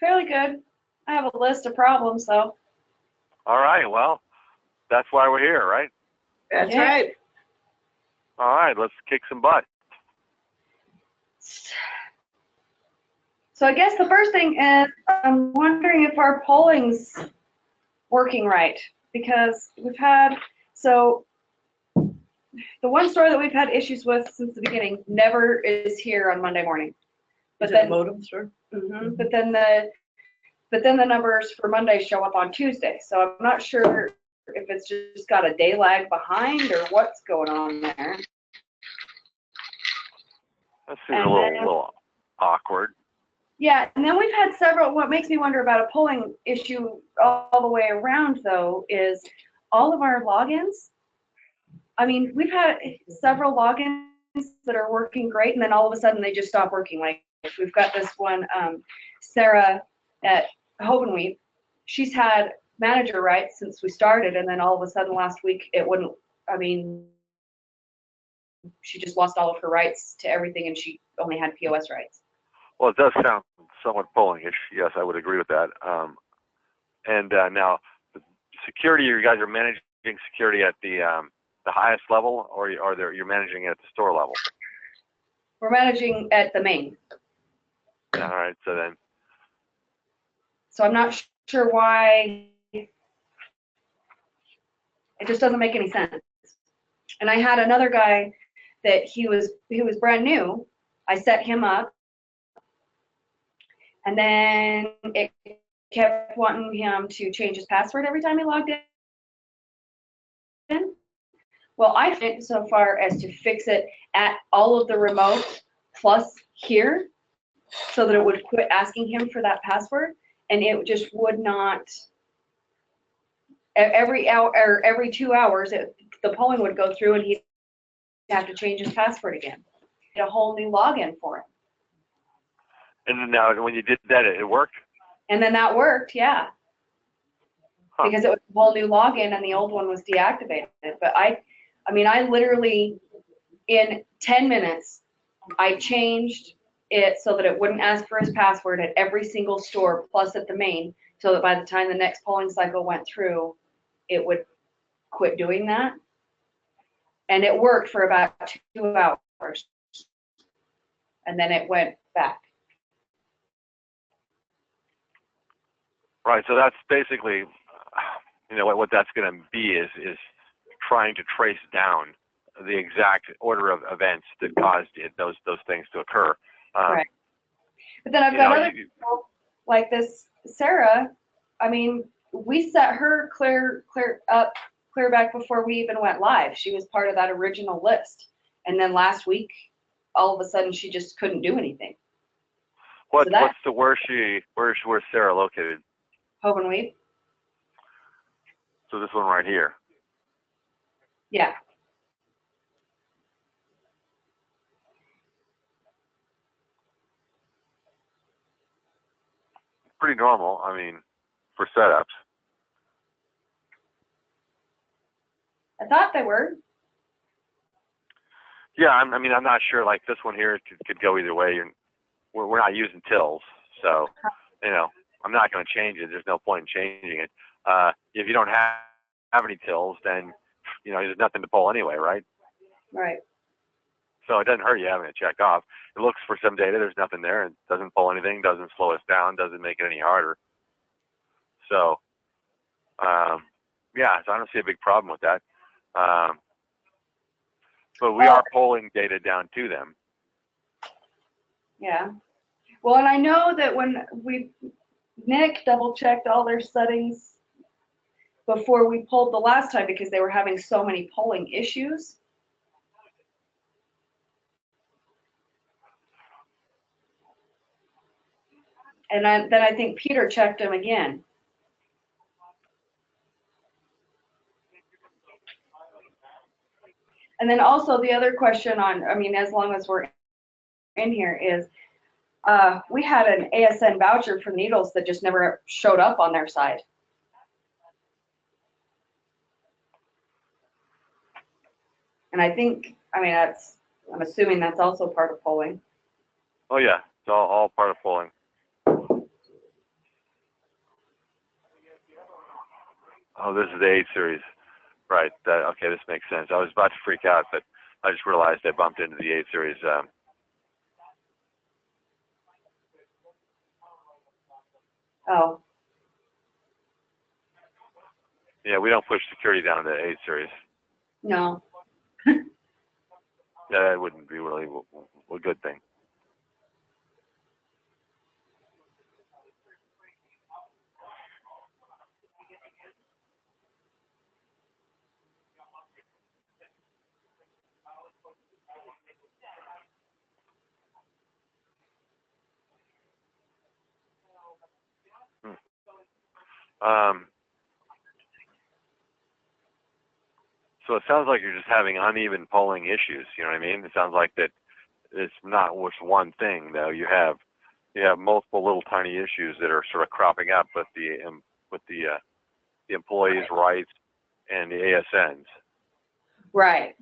Fairly good. I have a list of problems, though. All right, well, that's why we're here, right? That's right. All right, let's kick some butt. So I guess the first thing is I'm wondering if our polling's working right, because we've had, so the one store that we've had issues with since the beginning never is here on Monday morning. But Is then it a modem store? but then the numbers for Monday show up on Tuesday. So I'm not sure if it's just got a day lag behind or what's going on there. That seems a little awkward. Yeah, and then we've had several. What makes me wonder about a polling issue all the way around, though, is all of our logins. I mean, we've had several logins that are working great, and then all of a sudden they just stop working. Like we've got this one, Sarah at Hovenweep. She's had manager rights since we started, and then all of a sudden last week it wouldn't. I mean, she just lost all of her rights to everything, and she only had POS rights. Well, it does sound somewhat polling-ish. Yes, I would agree with that. Now, the security, you guys are managing security at the highest level, or you're managing it at the store level? We're managing at the main. All right, so then. So I'm not sure why. It just doesn't make any sense. And I had another guy that he was brand new. I set him up. And then it kept wanting him to change his password every time he logged in. Well, I went so far as to fix it at all of the remote plus here so that it would quit asking him for that password, and it just would not. Every hour or every 2 hours, the polling would go through and he'd have to change his password again. Get a whole new login for him. And then now, when you did that, it worked? And then that worked, yeah. Huh. Because it was a whole new login and the old one was deactivated. But I mean, I literally, in 10 minutes, I changed it so that it wouldn't ask for his password at every single store, plus at the main, so that by the time the next polling cycle went through, it would quit doing that. And it worked for about 2 hours. And then it went back. Right, so that's basically, what that's going to be is trying to trace down the exact order of events that caused those things to occur. Right. But then I've got other people like this Sarah. I mean, we set her clear back before we even went live. She was part of that original list, and then last week, all of a sudden, she just couldn't do anything. Where's Sarah located? Hovenweep. So this one right here. Yeah. Pretty normal, I mean, for setups. I thought they were. Yeah, I'm not sure. Like this one here could go either way. We're not using tills, so I'm not going to change it. There's no point in changing it. If you don't have any tills, then there's nothing to pull anyway, right? Right. So it doesn't hurt you having it checked off. It looks for some data. There's nothing there. It doesn't pull anything. Doesn't slow us down. Doesn't make it any harder. So, so I don't see a big problem with that. But we are pulling data down to them. Yeah. Well, and I know that when Nick double-checked all their settings before we pulled the last time because they were having so many polling issues. And then I think Peter checked them again. And then also the other question as long as we're in here is, we had an ASN voucher for needles that just never showed up on their side. And I think, I'm assuming that's also part of polling. Oh yeah, it's all part of polling. Oh, this is the 8 series. Right. Okay, this makes sense. I was about to freak out, but I just realized I bumped into the 8 series. Oh. Yeah, we don't push security down to the 8 series. No. That wouldn't be really a good thing. So it sounds like you're just having uneven polling issues. You know what I mean? It sounds like that it's not just one thing, though. You have multiple little tiny issues that are sort of cropping up with the employees' rights and the ASNs. Right.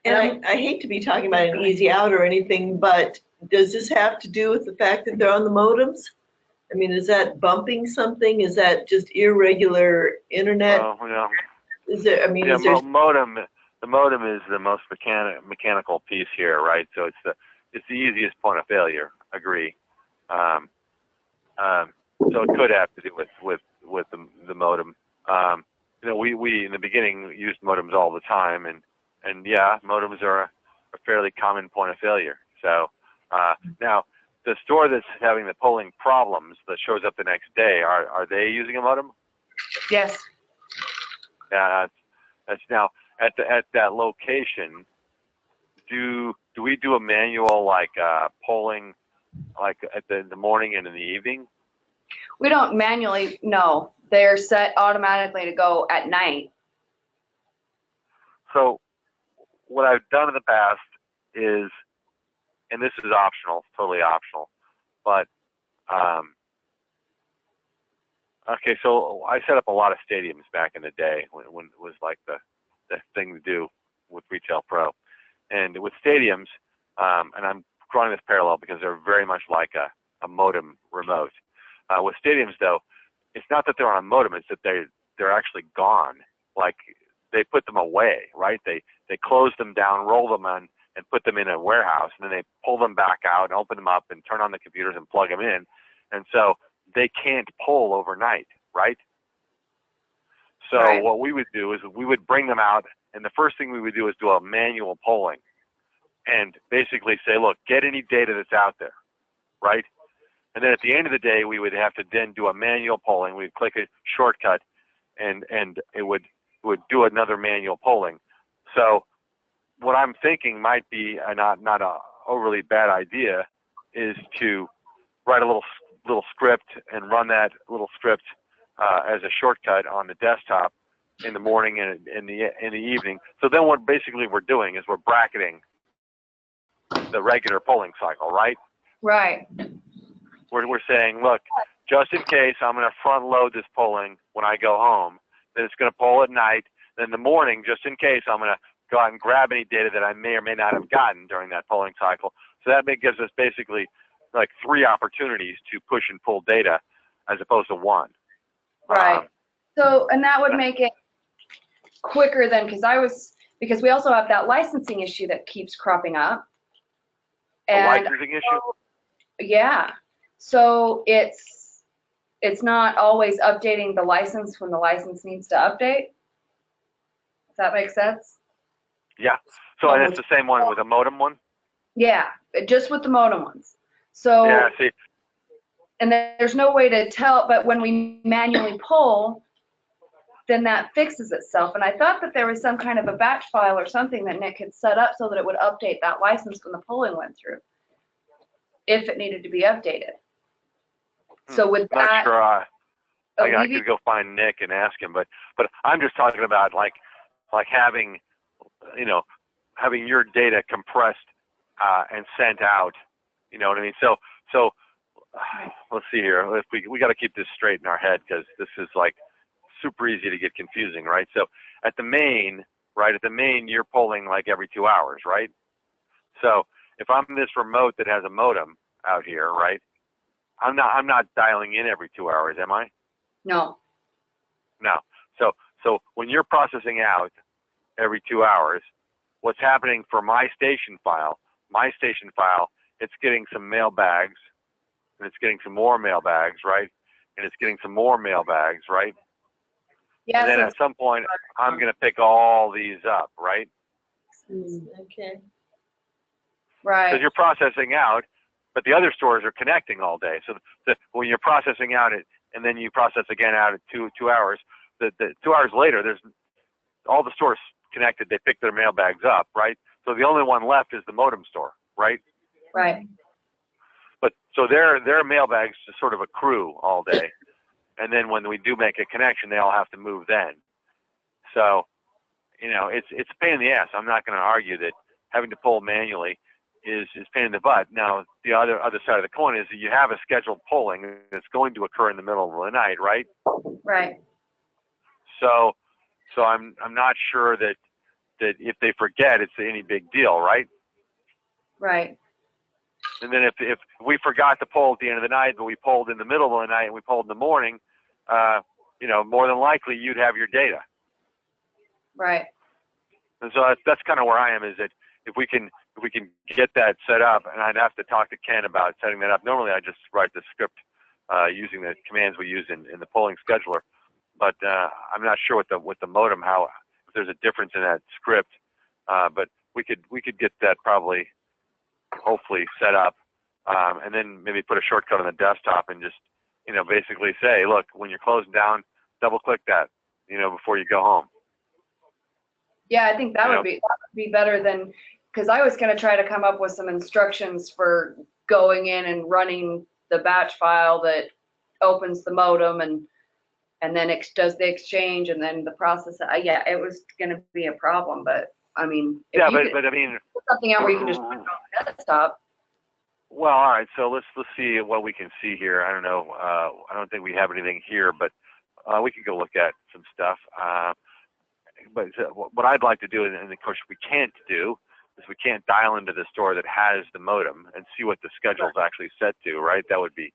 And I hate to be talking about an easy out or anything, but does this have to do with the fact that they're on the modems? I mean, is that bumping something? Is that just irregular internet? Well, you know, Is there, I mean, yeah, is there? modem. The modem is the most mechanical piece here, right? So it's the easiest point of failure. Agree. So it could have to do with the modem. You know, we in the beginning used modems all the time, and yeah, modems are a fairly common point of failure. So now the store that's having the polling problems that shows up the next day, are they using a modem? Yes. Yeah, that's now at that location. Do we do a manual like polling like at the morning and in the evening? We don't manually, no. They're set automatically to go at night. So what I've done in the past is, and this is optional, totally optional, but okay, so I set up a lot of stadiums back in the day when it was like the thing to do with Retail Pro. And with stadiums, and I'm drawing this parallel because they're very much like a modem remote. With stadiums, though, it's not that they're on a modem; it's that they're actually gone. Like they put them away, right? They close them down, roll them on, and put them in a warehouse, and then they pull them back out and open them up and turn on the computers and plug them in. And so they can't poll overnight, right? So Right. what we would do is we would bring them out, and the first thing we would do is do a manual polling and basically say, look, get any data that's out there, right? And then at the end of the day, we would have to then do a manual polling. We'd click a shortcut, and it would do another manual polling. So what I'm thinking might be not a overly bad idea is to write a little script and run that little script as a shortcut on the desktop in the morning and in the evening. So then what basically we're doing is we're bracketing the regular polling cycle, right? Right. We're saying, look, just in case I'm going to front load this polling when I go home, then it's going to poll at night. Then in the morning, just in case, I'm going to go out and grab any data that I may or may not have gotten during that polling cycle. So that gives us basically like 3 opportunities to push and pull data as opposed to 1. Right. So, and that would make it quicker then, because we also have that licensing issue that keeps cropping up. The And licensing issue? yeah. So it's not always updating the license when the license needs to update. Does that make sense? Yeah. So and it's the same one with a modem one? Yeah, just with the modem ones. So, Yeah, see. and there's no way to tell, but when we manually pull, then that fixes itself. And I thought that there was some kind of a batch file or something that Nick had set up so that it would update that license when the polling went through, if it needed to be updated. So with I'm not that, sure. I could go find Nick and ask him, but I'm just talking about like having, having your data compressed and sent out. You know what I mean? So let's see here. We got to keep this straight in our head because this is like super easy to get confusing, right? So at the main, you're polling like every 2 hours, right? So if I'm this remote that has a modem out here, right? I'm not dialing in every 2 hours, am I? no. No. So when you're processing out every 2 hours, what's happening for my station file, it's getting some mail bags, and it's getting some more mail bags, right? And it's getting some more mail bags, right? Yeah, And then so at some point, I'm going to pick all these up, right? Okay. right. Because you're processing out, but the other stores are connecting all day. So when you're processing out it, and then you process again out at 2 hours, the 2 hours later, there's all the stores connected. They pick their mail bags up, right? So the only one left is the modem store, right? Right. But so their mail bags just sort of accrue all day, and then when we do make a connection, they all have to move then. So, it's a pain in the ass. I'm not going to argue that having to pull manually is pain in the butt. Now, the other side of the coin is that you have a scheduled polling that's going to occur in the middle of the night, right? Right. So I'm not sure that if they forget, it's any big deal, right? Right. And then if we forgot to poll at the end of the night, but we polled in the middle of the night and we polled in the morning, more than likely you'd have your data. Right. And so that's kind of where I am, is that if we can get that set up, and I'd have to talk to Ken about setting that up. Normally I just write the script using the commands we use in the polling scheduler, but I'm not sure with the modem if there's a difference in that script. But we could get that probably, hopefully, set up, and then maybe put a shortcut on the desktop and just basically say, look, when you're closing down, double click that before you go home. Yeah, I think that would be better than, because I was going to try to come up with some instructions for going in and running the batch file that opens the modem and then does the exchange and then the process. Yeah, it was going to be a problem, but I mean, if yeah, you but I mean, put something out where you can just put it on the desktop. Well, all right. So let's see what we can see here. I don't know. I don't think we have anything here, but we can go look at some stuff. But what I'd like to do, and of course we can't do, is we can't dial into the store that has the modem and see what the schedule's actually set to, right? That would be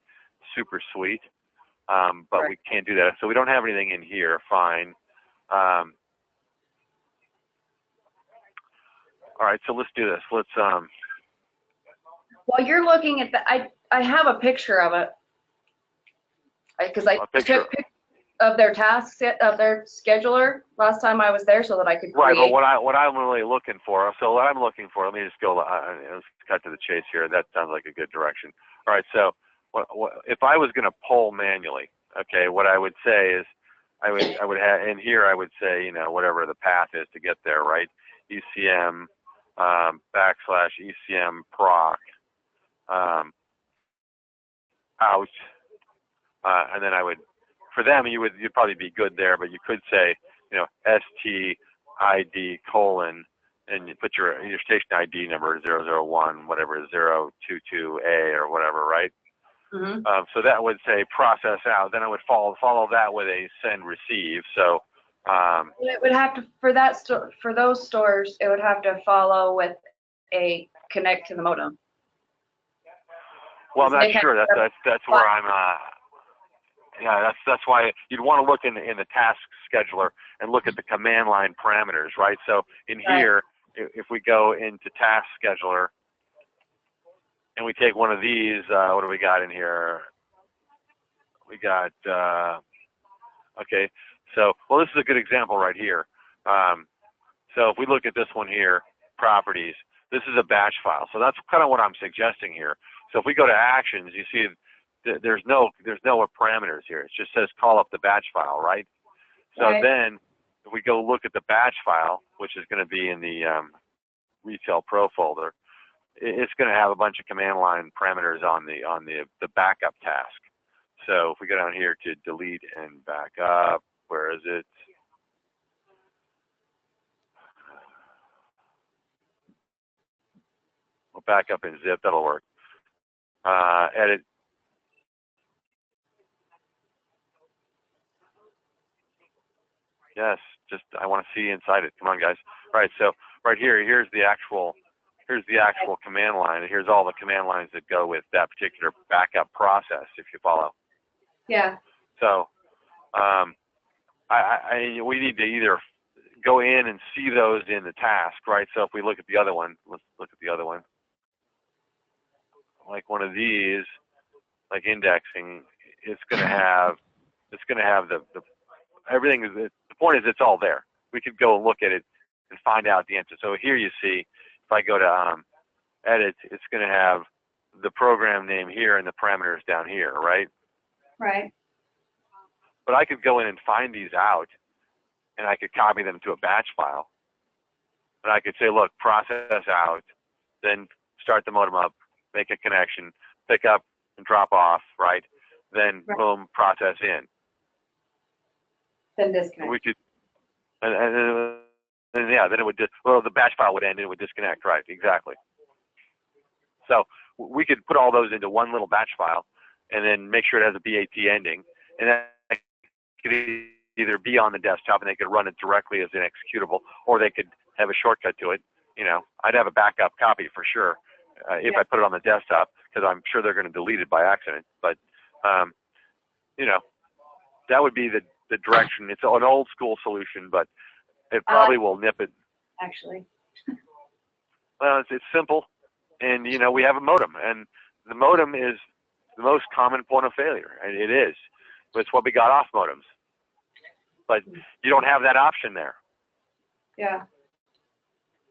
super sweet. But we can't do that. So we don't have anything in here. Fine. All right. So let's do this. Let's. While you're looking at I have a picture of it because I took pictures of their tasks of their scheduler last time I was there so that I could Right, create. but what I'm really looking for, so what I'm looking for, let me just go, let's cut to the chase here. That sounds like a good direction. All right, so if I was going to poll manually, okay, what I would say is I would have, in here I would say, whatever the path is to get there, right? ECM /ECM proc out, and then I would, for them, you'd probably be good there, but you could say, STID colon, and you put your station ID number 001, whatever, 022A or whatever, right? Mm-hmm. So that would say process out. Then I would follow that with a send receive. So it would have to for those stores. It would have to follow with a connect to the modem. Well, I'm not sure. That's where I'm. Yeah, that's why you'd want to look in the task scheduler and look at the command line parameters, right? So in here, if we go into task scheduler and we take one of these, what do we got in here? We got, okay, so, well, this is a good example right here. So if we look at this one here, properties, this is a batch file. So that's kind of what I'm suggesting here. So if we go to actions, you see there's no parameters here. It just says call up the batch file, right? So then if we go look at the batch file, which is going to be in the retail pro folder, it's going to have a bunch of command line parameters on the backup task. So if we go down here to delete and back up, where is it? We'll back up in zip, that'll work. Edit. Yes, just I want to see inside it. Come on, guys. All right, so right here, here's the actual command line, and here's all the command lines that go with that particular backup process, if you follow. Yeah. So, we need to either go in and see those in the task, right? So if we look at the other one, let's look at the other one. Like one of these, like indexing, it's going to have the everything is, the point is it's all there. We could go and look at it and find out the answer. So here you see, if I go to edit, it's going to have the program name here and the parameters down here, right? Right. But I could go in and find these out, and I could copy them to a batch file. And I could say, look, process out, then start the modem up, make a connection, pick up and drop off, right? Then boom, process in. Then disconnect. We could, and yeah, then it would just, well, the batch file would end and it would disconnect, right? Exactly. So we could put all those into one little batch file and then make sure it has a BAT ending, and that could either be on the desktop and they could run it directly as an executable, or they could have a shortcut to it. You know, I'd have a backup copy for sure if I put it on the desktop, because I'm sure they're going to delete it by accident. But you know, that would be the direction. It's an old school solution, but it probably will nip it. Actually. Well, it's simple, and you know, we have a modem, and the modem is the most common point of failure, and it is. But it's what we got off modems. But you don't have that option there. Yeah.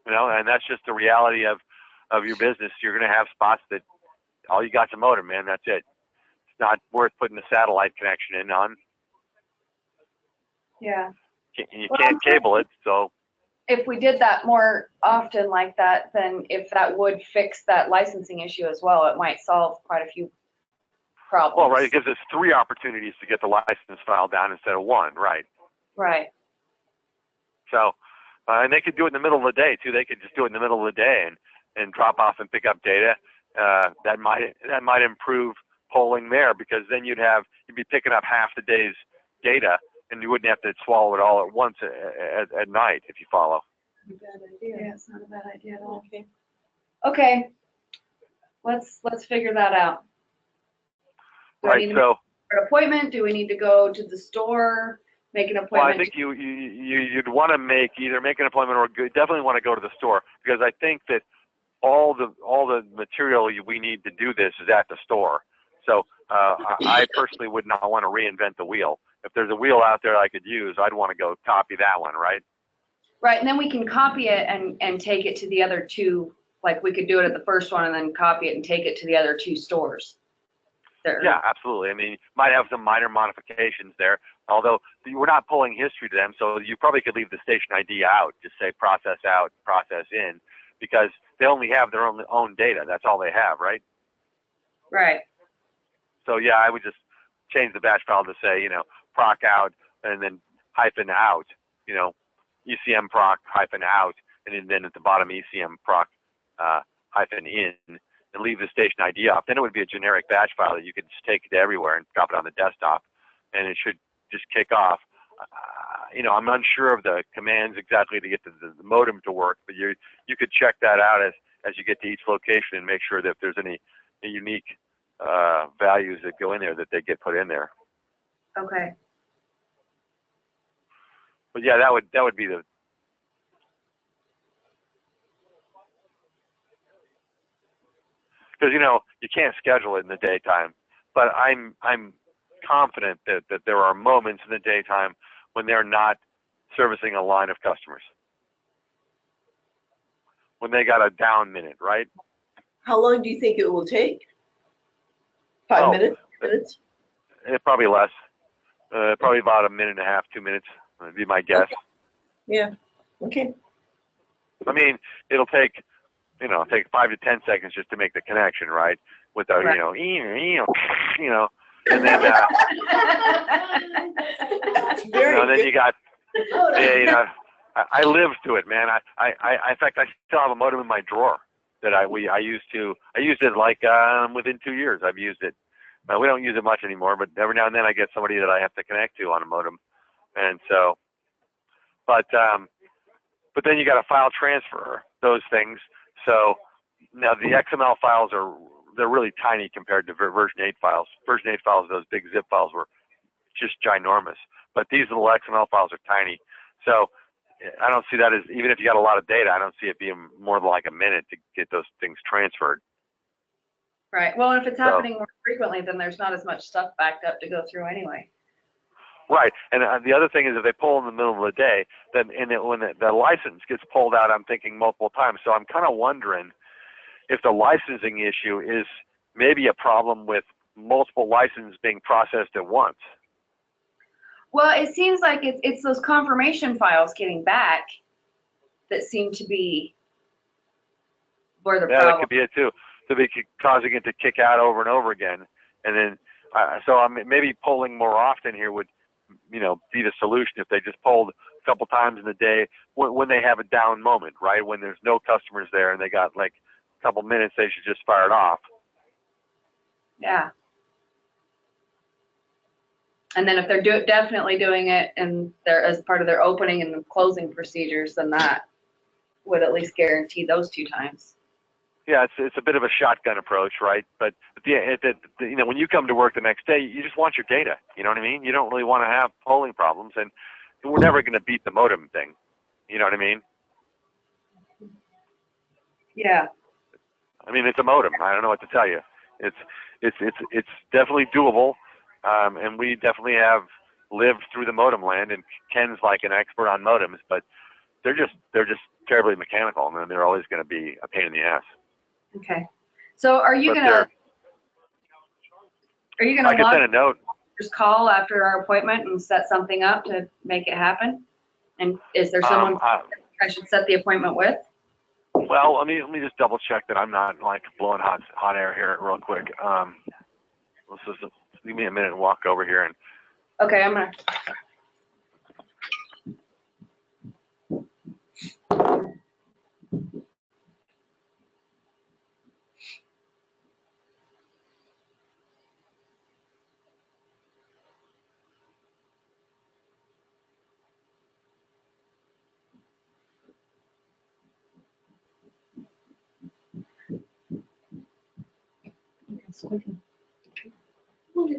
You know, and that's just the reality of your business. You're going to have spots that all you got's a modem, man. That's it. It's not worth putting a satellite connection in on. Yeah. You can't cable it, so. If we did that more often like that, then if that would fix that licensing issue as well, it might solve quite a few problems. Well, right, it gives us 3 opportunities to get the license file down instead of 1, right? Right. So, and they could do it in the middle of the day too. They could just do it in the middle of the day and drop off and pick up data. That might improve polling there, because then you'd be picking up half the day's data, and you wouldn't have to swallow it all at once at night, if you follow. Yeah, it's not a bad idea at all. Okay. Let's figure that out. Right. So. An appointment? Do we need to go to the store? Make an appointment? Well, I think you'd want to either make an appointment or definitely want to go to the store, because I think that all the material we need to do this is at the store. So I personally would not want to reinvent the wheel. If there's a wheel out there I could use, I'd want to go copy that one, right? Right, and then we can copy it and take it to the other 2. Like we could do it at the first one and then copy it and take it to the other 2 stores. There. Yeah, absolutely. I mean, you might have some minor modifications there, although we're not pulling history to them, so you probably could leave the station ID out, just say process out, process in, because they only have their own data. That's all they have, right? Right. So yeah, I would just change the batch file to say, you know, proc out and then hyphen out, you know, ECM proc hyphen out, and then at the bottom ECM proc hyphen in, and leave the station ID off. Then it would be a generic batch file that you could just take it everywhere and drop it on the desktop, and it should just kick off. You know, I'm unsure of the commands exactly to get the modem to work, but you could check that out as you get to each location and make sure that if there's any unique values that go in there, that they get put in there. Okay. But yeah, that would be the. Because, you know, you can't schedule it in the daytime, but I'm confident that there are moments in the daytime when they're not servicing a line of customers, when they got a down minute, right? How long do you think it will take? 5 minutes? Probably less. Probably about a minute and a half, 2 minutes would be my guess. Okay. Yeah. Okay. I mean, it'll take 5 to 10 seconds just to make the connection, right? Without, right. You know, and then, then you got, you know, I live to it, man. In fact, I still have a modem in my drawer that I used it like within 2 years. I've used it. We don't use it much anymore, but every now and then I get somebody that I have to connect to on a modem, and so, but then you got to file transfer those things. So now the XML files they're really tiny compared to version 8 files. Version 8 files, those big zip files, were just ginormous. But these little XML files are tiny. So I don't see that as, even if you got a lot of data, I don't see it being more than like a minute to get those things transferred. Right. Well, if it's happening more frequently, then there's not as much stuff backed up to go through anyway. Right. And the other thing is, if they pull in the middle of the day, then when the license gets pulled out, I'm thinking multiple times. So I'm kind of wondering if the licensing issue is maybe a problem with multiple licenses being processed at once. Well, it seems like it's those confirmation files getting back that seem to be where the Yeah, problem. that could be it too. To be causing it to kick out over and over again, and then so I mean, maybe polling more often here would, be the solution if they just polled a couple times in the day when they have a down moment, right? When there's no customers there and they got like a couple minutes, they should just fire it off. Yeah. And then if they're definitely doing it and they're as part of their opening and closing procedures, then that would at least guarantee those 2 times. Yeah, it's a bit of a shotgun approach, right? But when you come to work the next day, you just want your data. You know what I mean? You don't really want to have polling problems, and we're never going to beat the modem thing. You know what I mean? Yeah. I mean, it's a modem. I don't know what to tell you. It's definitely doable, and we definitely have lived through the modem land. And Ken's like an expert on modems, but they're just terribly mechanical, and they're always going to be a pain in the ass. Okay. So are you gonna I could send a note. Just call after our appointment and set something up to make it happen? And is there someone I should set the appointment with? Well, let me just double check that I'm not like blowing hot air here real quick. Let's just give me a minute and walk over here and. Okay, I'm gonna.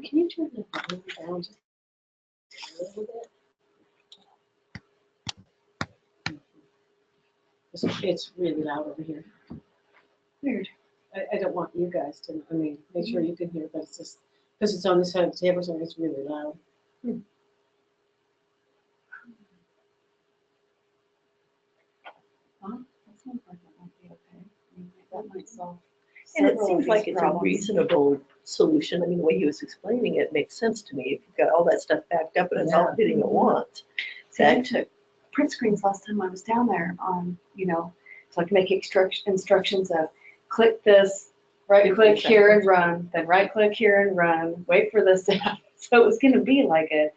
Can you turn the volume down just a little bit? It's really loud over here. Weird. I don't want you guys to, make sure you can hear, but it's just, because it's on this side of the table, so it's really loud. Well, that sounds like that might be okay. That might solve. And it seems like it's a reasonable solution. I mean, the way he was explaining it makes sense to me. If you've got all that stuff backed up and it's all hitting at once. See, I took print screens last time I was down there on, so I can make instructions of click this, right click here and run, then right click here and run, wait for this to happen. So it was going to be like a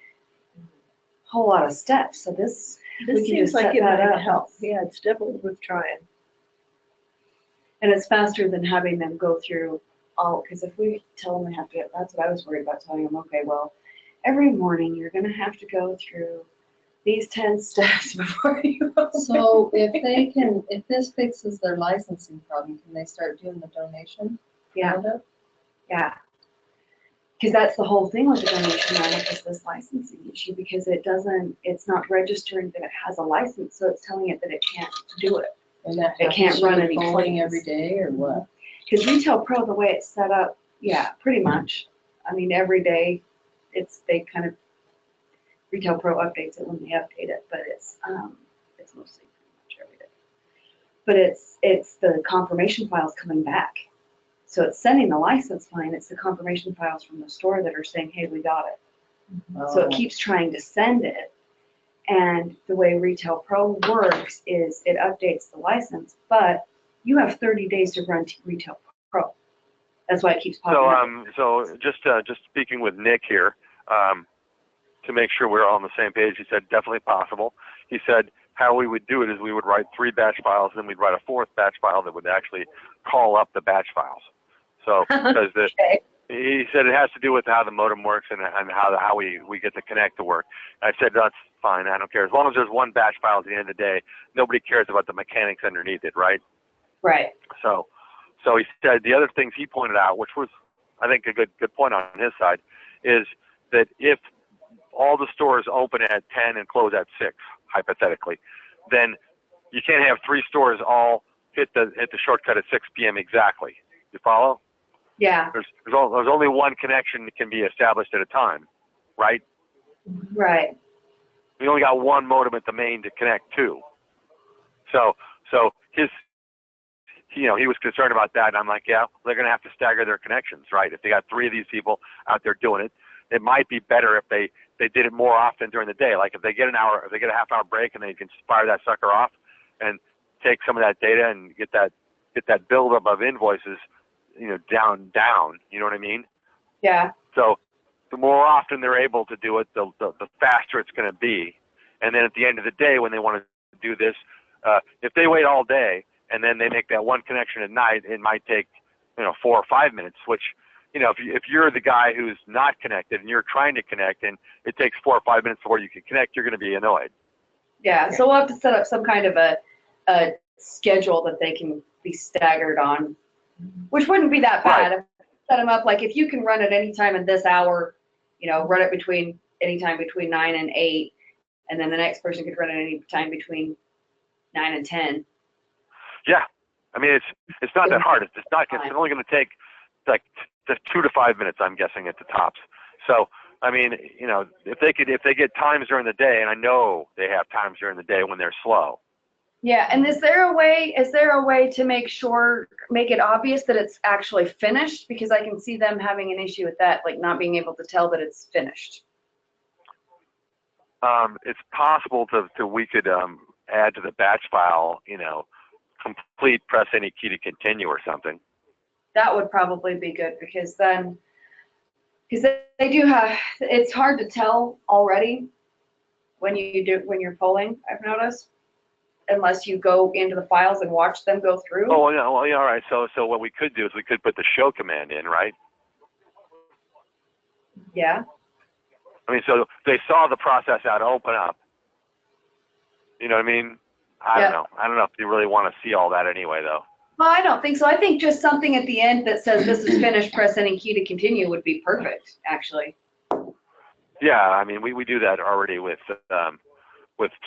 whole lot of steps. So this seems like it might help. Yeah, it's definitely worth trying. And it's faster than having them go through all, because if we tell them they have to, that's what I was worried about, telling them, okay, well, every morning you're going to have to go through these 10 steps before you open. So if this fixes their licensing problem, can they start doing the donation? Yeah. Yeah. Because that's the whole thing with the donation roundup is this licensing issue, because it's not registering that it has a license, so it's telling it that it can't do it. And that It can't run any polling claims. every day or what? Because Retail Pro, the way it's set up, yeah, pretty much. I mean, every day, Retail Pro updates it when they update it, but it's mostly pretty much every day. But it's the confirmation files coming back. So it's sending the license fine, it's the confirmation files from the store that are saying, hey, we got it. So it keeps trying to send it. And the way Retail Pro works is it updates the license, but you have 30 days to run Retail Pro. That's why it keeps popping up. So just speaking with Nick here, to make sure we're all on the same page, he said definitely possible. He said how we would do it is we would write 3 batch files, and then we'd write a 4th batch file that would actually call up the batch files. So because Okay. he said it has to do with how the modem works and how we get to connect to work. I said that's fine, I don't care. As long as there's 1 batch file at the end of the day, nobody cares about the mechanics underneath it, right? Right. So he said the other things he pointed out, which was I think a good point on his side, is that if all the stores open at 10 and close at 6, hypothetically, then you can't have 3 stores all hit the shortcut at 6 p.m. exactly. You follow? Yeah, There's only one connection that can be established at a time, right? right. We only got one modem at the main to connect to. So he was concerned about that, and I'm like, yeah, they're going to have to stagger their connections, right? If they got 3 of these people out there doing it, it might be better if they did it more often during the day. Like if they get a half-hour break and they can fire that sucker off and take some of that data and get that buildup of invoices, down. You know what I mean? Yeah. So the more often they're able to do it, the faster it's going to be. And then at the end of the day, when they want to do this, if they wait all day and then they make that one connection at night, it might take 4 or 5 minutes. Which if you're the guy who's not connected and you're trying to connect and it takes 4 or 5 minutes before you can connect, you're going to be annoyed. Yeah. So we'll have to set up some kind of a schedule that they can be staggered on, which wouldn't be that bad. Right. Set them up like if you can run it any time in this hour, run it anytime between 9 and 8, and then the next person could run it any time between 9 and 10. Yeah, I mean it's not that hard. It's only going to take like 2 to 5 minutes, I'm guessing, at the tops. So I mean, if they get times during the day, and I know they have times during the day when they're slow. Yeah, and is there a way to make it obvious that it's actually finished? Because I can see them having an issue with that, like not being able to tell that it's finished. It's possible we could add to the batch file, complete, press any key to continue or something. That would probably be good because they do have, it's hard to tell already when you're polling, I've noticed, unless you go into the files and watch them go through. Oh, yeah, well, yeah, all right. So what we could do is we could put the show command in, right? Yeah. I mean, so they saw the process out open up. You know what I mean? I don't know. I don't know if you really want to see all that anyway, though. Well, I don't think so. I think just something at the end that says this is finished, press any key to continue would be perfect, actually. Yeah, I mean, we do that already with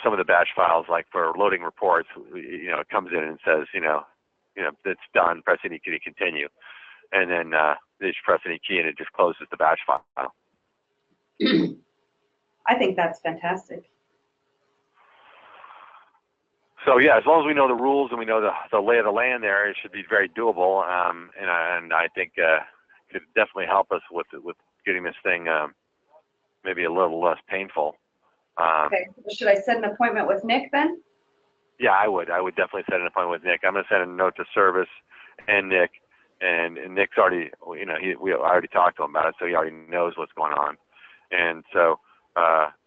some of the batch files, like for loading reports. It comes in and says, it's done, press any key to continue. And then they just press any key and it just closes the batch file. I think that's fantastic. So yeah, as long as we know the rules and we know the lay of the land there, it should be very doable. And I think could definitely help us with getting this thing maybe a little less painful. Okay, should I set an appointment with Nick then? Yeah, I would definitely set an appointment with Nick. I'm going to send a note to service and Nick, and Nick's already, we already talked to him about it, so he already knows what's going on. And so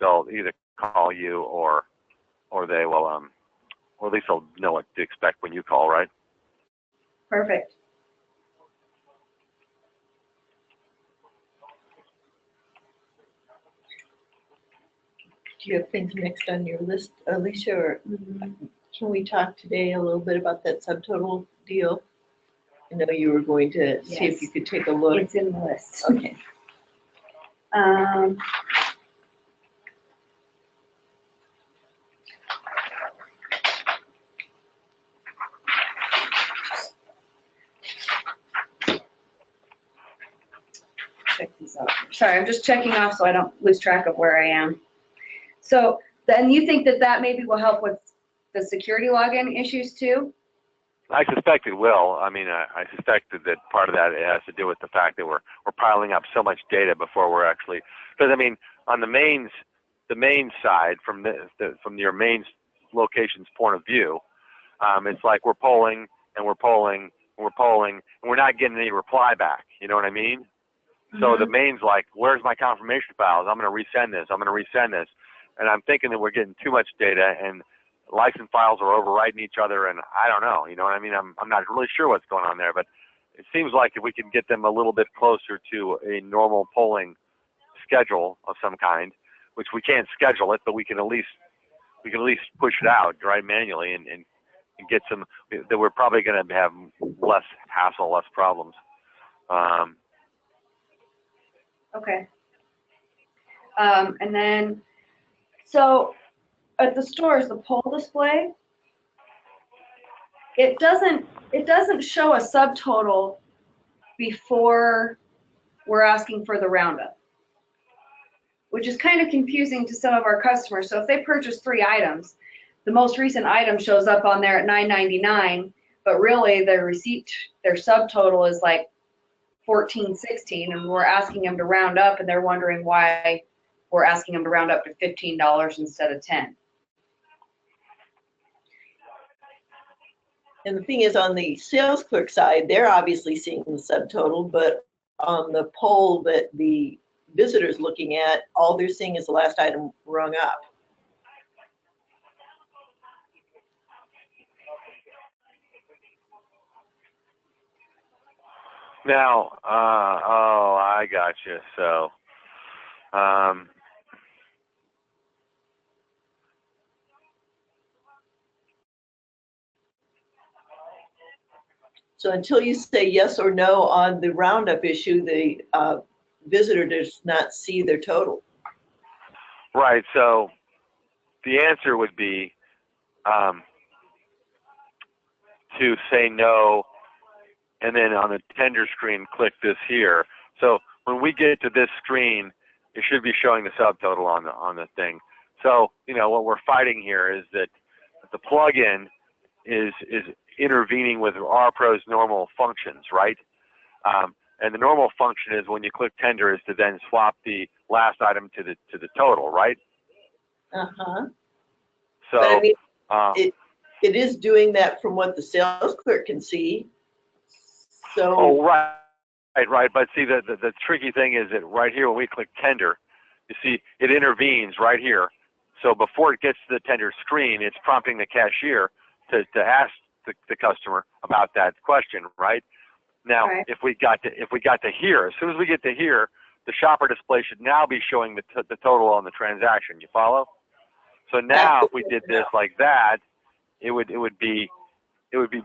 they'll either call you or they will, or at least they'll know what to expect when you call, right? Perfect. Do you have things next on your list, Alicia, or can we talk today a little bit about that subtotal deal? I know you were going to see if you could take a look. It's in the list. Okay. Check these out. Sorry, I'm just checking off so I don't lose track of where I am. So then you think that maybe will help with the security login issues too? I suspect it will. I mean, I suspect that part of that has to do with the fact that we're piling up so much data before we're actually, because I mean, on the main side, from your main location's point of view, it's like we're polling and we're polling and we're polling and we're not getting any reply back. You know what I mean? So the main's like, where's my confirmation files? I'm going to resend this. I'm going to resend this. And I'm thinking that we're getting too much data and license files are overwriting each other. And I don't know, you know what I mean? I'm not really sure what's going on there, but it seems like if we can get them a little bit closer to a normal polling schedule of some kind, which we can't schedule it, but we can at least push it out, right, manually and get some, that we're probably going to have less hassle, less problems. Okay. And then, so at the stores, the poll display, it doesn't show a subtotal before we're asking for the roundup, which is kind of confusing to some of our customers. So if they purchase 3 items, the most recent item shows up on there at $9.99, but really their receipt, their subtotal is like $14.16, and we're asking them to round up, and they're wondering why we're asking them to round up to $15 instead of $10. And the thing is, on the sales clerk side, they're obviously seeing the subtotal, but on the poll that the visitor's looking at, all they're seeing is the last item rung up. Now, oh, I got you. So, So until you say yes or no on the roundup issue, the visitor does not see their total. right. So the answer would be to say no, and then on the tender screen, click this here. So when we get to this screen, it should be showing the subtotal on the thing. So, you know, what we're fighting here is that the plugin is intervening with RPro's normal functions, right? And the normal function is when you click tender is to then swap the last item to the total, right? Uh-huh. So, But I mean, it is doing that from what the sales clerk can see. So. oh, right. Right. But see, the tricky thing is that right here when we click tender, you see it intervenes right here. So before it gets to the tender screen, it's prompting the cashier to ask the customer about that question, right? Now, Right. if we got to here, as soon as we get to here, the shopper display should now be showing the total on the transaction. You follow? So now, if we did this like that, it would be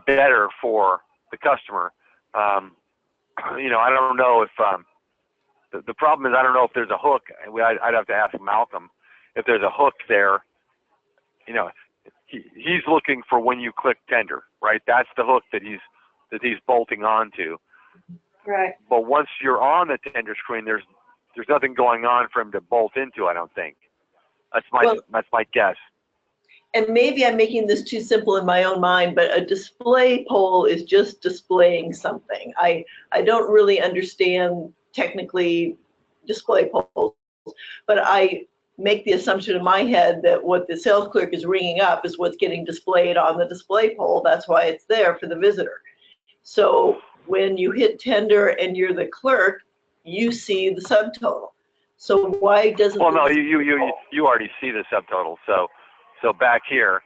better for the customer. You know, I don't know if the problem is I don't know if there's a hook. I'd have to ask Malcolm if there's a hook there. You know, he's looking for when you click tender, right? That's the hook that he's bolting onto. Right. But once you're on the tender screen, there's nothing going on for him to bolt into. I don't think. That's my guess. And maybe I'm making this too simple in my own mind, but a display poll is just displaying something. I don't really understand technically display polls, but I make the assumption in my head that what the sales clerk is ringing up is what's getting displayed on the display poll. That's why it's there for the visitor. So when you hit tender and you're the clerk, you see the subtotal. So why doesn't? Well, no, you already see the subtotal. So back here,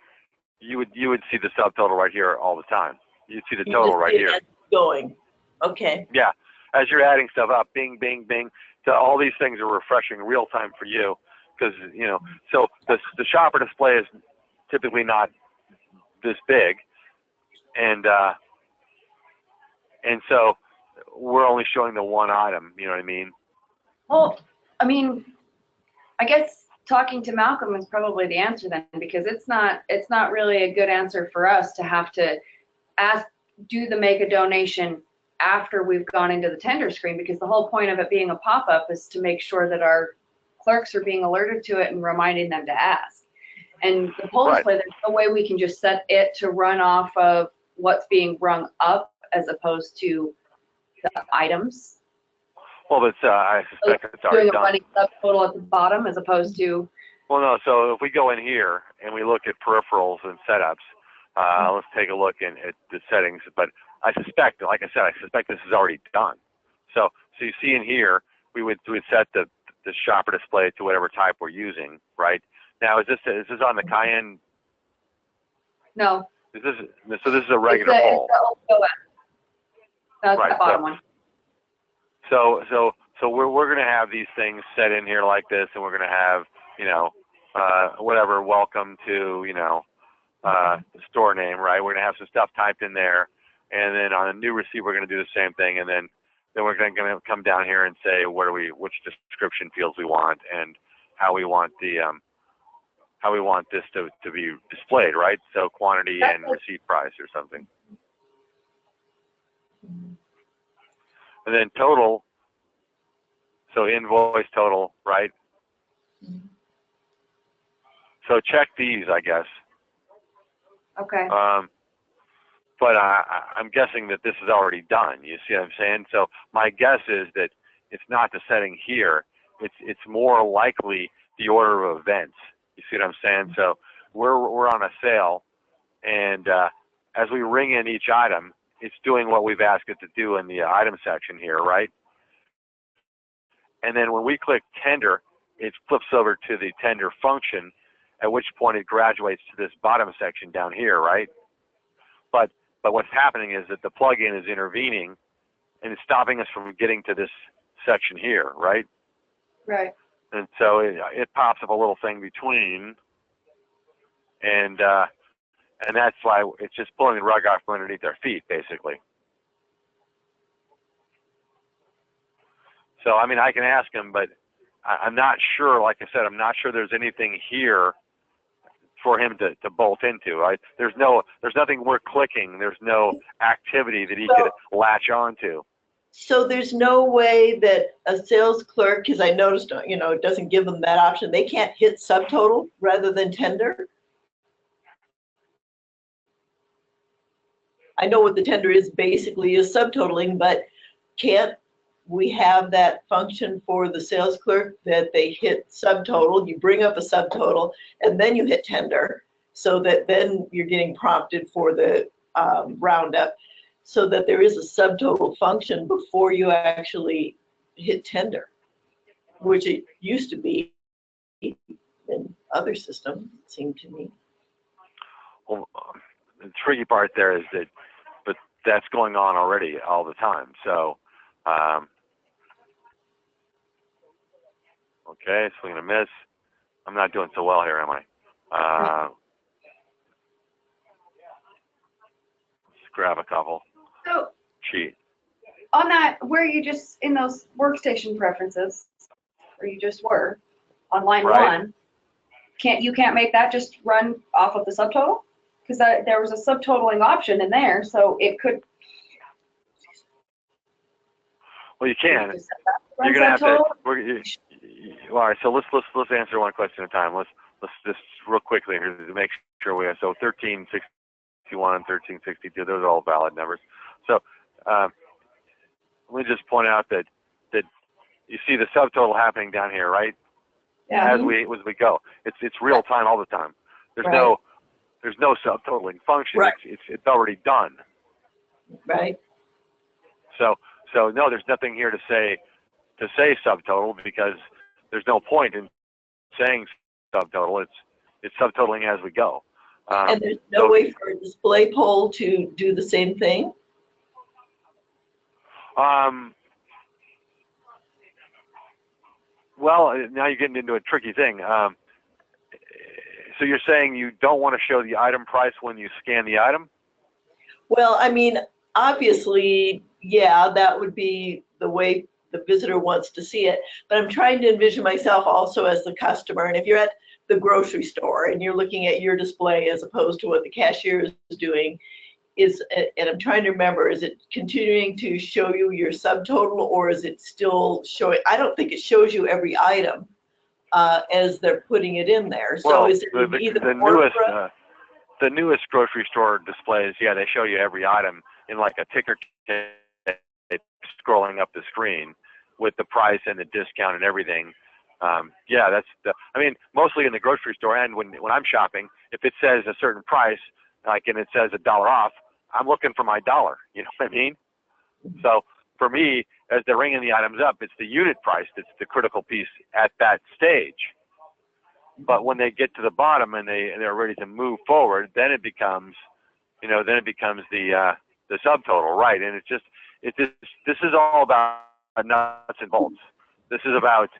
you would see the subtotal right here all the time. You'd see the total right here. Going. Okay. Yeah. As you're adding stuff up, bing, bing, bing. So all these things are refreshing real time for you because, you know, so the shopper display is typically not this big. And so we're only showing the one item, you know what I mean? Well, I mean, I guess talking to Malcolm is probably the answer then, because it's not really a good answer for us to have to do the make a donation after we've gone into the tender screen, because the whole point of it being a pop-up is to make sure that our clerks are being alerted to it and reminding them to ask. And the poll display, there's no way we can just set it to run off of what's being rung up as opposed to the items. Well, but I suspect it's already doing a done. running subtotal at the bottom as opposed to. Well, no. So if we go in here and we look at peripherals and setups, let's take a look at the settings. But I suspect, like I said, I suspect this is already done. So you see in here, we would set the shopper display to whatever type we're using, right? Now, is this on the Cayenne? No. So this is a regular poll. That's Right, the bottom one. So we're going to have these things set in here like this, and we're going to have, you know, whatever, welcome to, you know, store name, right? We're going to have some stuff typed in there, and then on a new receipt, we're going to do the same thing, and then we're going to come down here and say which description fields we want, and how we want this to be displayed, right? So quantity and receipt price or something. And then total, so invoice total, right? So check these, I guess. Okay. But I'm guessing that this is already done. You see what I'm saying? So my guess is that it's not the setting here. It's more likely the order of events. You see what I'm saying? So we're on a sale, and as we ring in each item, it's doing what we've asked it to do in the item section here, right? And then when we click tender, it flips over to the tender function, at which point it graduates to this bottom section down here, right? But what's happening is that the plugin is intervening and it's stopping us from getting to this section here, right? Right. And so it pops up a little thing between, and that's why it's just pulling the rug out from underneath their feet, basically. So, I mean, I can ask him, but I'm not sure, like I said, I'm not sure there's anything here for him to bolt into, right? There's nothing we're clicking. There's no activity that he could latch onto. So there's no way that a sales clerk, because I noticed, it doesn't give them that option. They can't hit subtotal rather than tender. I know what the tender is basically is subtotaling, but can't we have that function for the sales clerk that they hit subtotal, you bring up a subtotal, and then you hit tender, so that then you're getting prompted for the roundup, so that there is a subtotal function before you actually hit tender, which it used to be in other systems, it seemed to me. Well, the tricky part there is that, but that's going on already all the time. So, okay, swing and a miss. I'm not doing so well here, am I? Let's grab a couple. So Cheat. on that, where you just, in those workstation preferences, where you just were, on line Right. 1, you can't make that just run off of the subtotal? Because there was a subtotaling option in there, so it could. Well, you can. Just set that to You're run gonna have subtotal? to. All right. So let's answer one question at a time. Let's just real quickly here to make sure we have. So 1361 and 1362. Those are all valid numbers. So let me just point out that you see the subtotal happening down here, right? Yeah. As we go, it's real time all the time. There's Right. no subtotaling function. Right. It's already done. Right. So no, there's nothing here to say subtotal, because there's no point in saying subtotal. It's subtotaling as we go. And there's no way for a display poll to do the same thing? Well, now you're getting into a tricky thing. So you're saying you don't want to show the item price when you scan the item? Well, I mean, obviously, yeah, that would be the way the visitor wants to see it. But I'm trying to envision myself also as the customer. And if you're at the grocery store and you're looking at your display as opposed to what the cashier is doing, and I'm trying to remember, is it continuing to show you your subtotal, or is it still showing? I don't think it shows you every item as they're putting it in there. So Well, is it the newest grocery store displays, yeah, they show you every item in like a ticker tape scrolling up the screen with the price and the discount and everything. Yeah, I mean, mostly in the grocery store, and when I'm shopping, if it says a certain price, like, and it says $1 off, I'm looking for my dollar. You know what I mean? So for me, as they're ringing the items up, it's the unit price that's the critical piece at that stage. But when they get to the bottom and they're ready to move forward, then it becomes, the subtotal, right? And this is all about nuts and bolts. This is about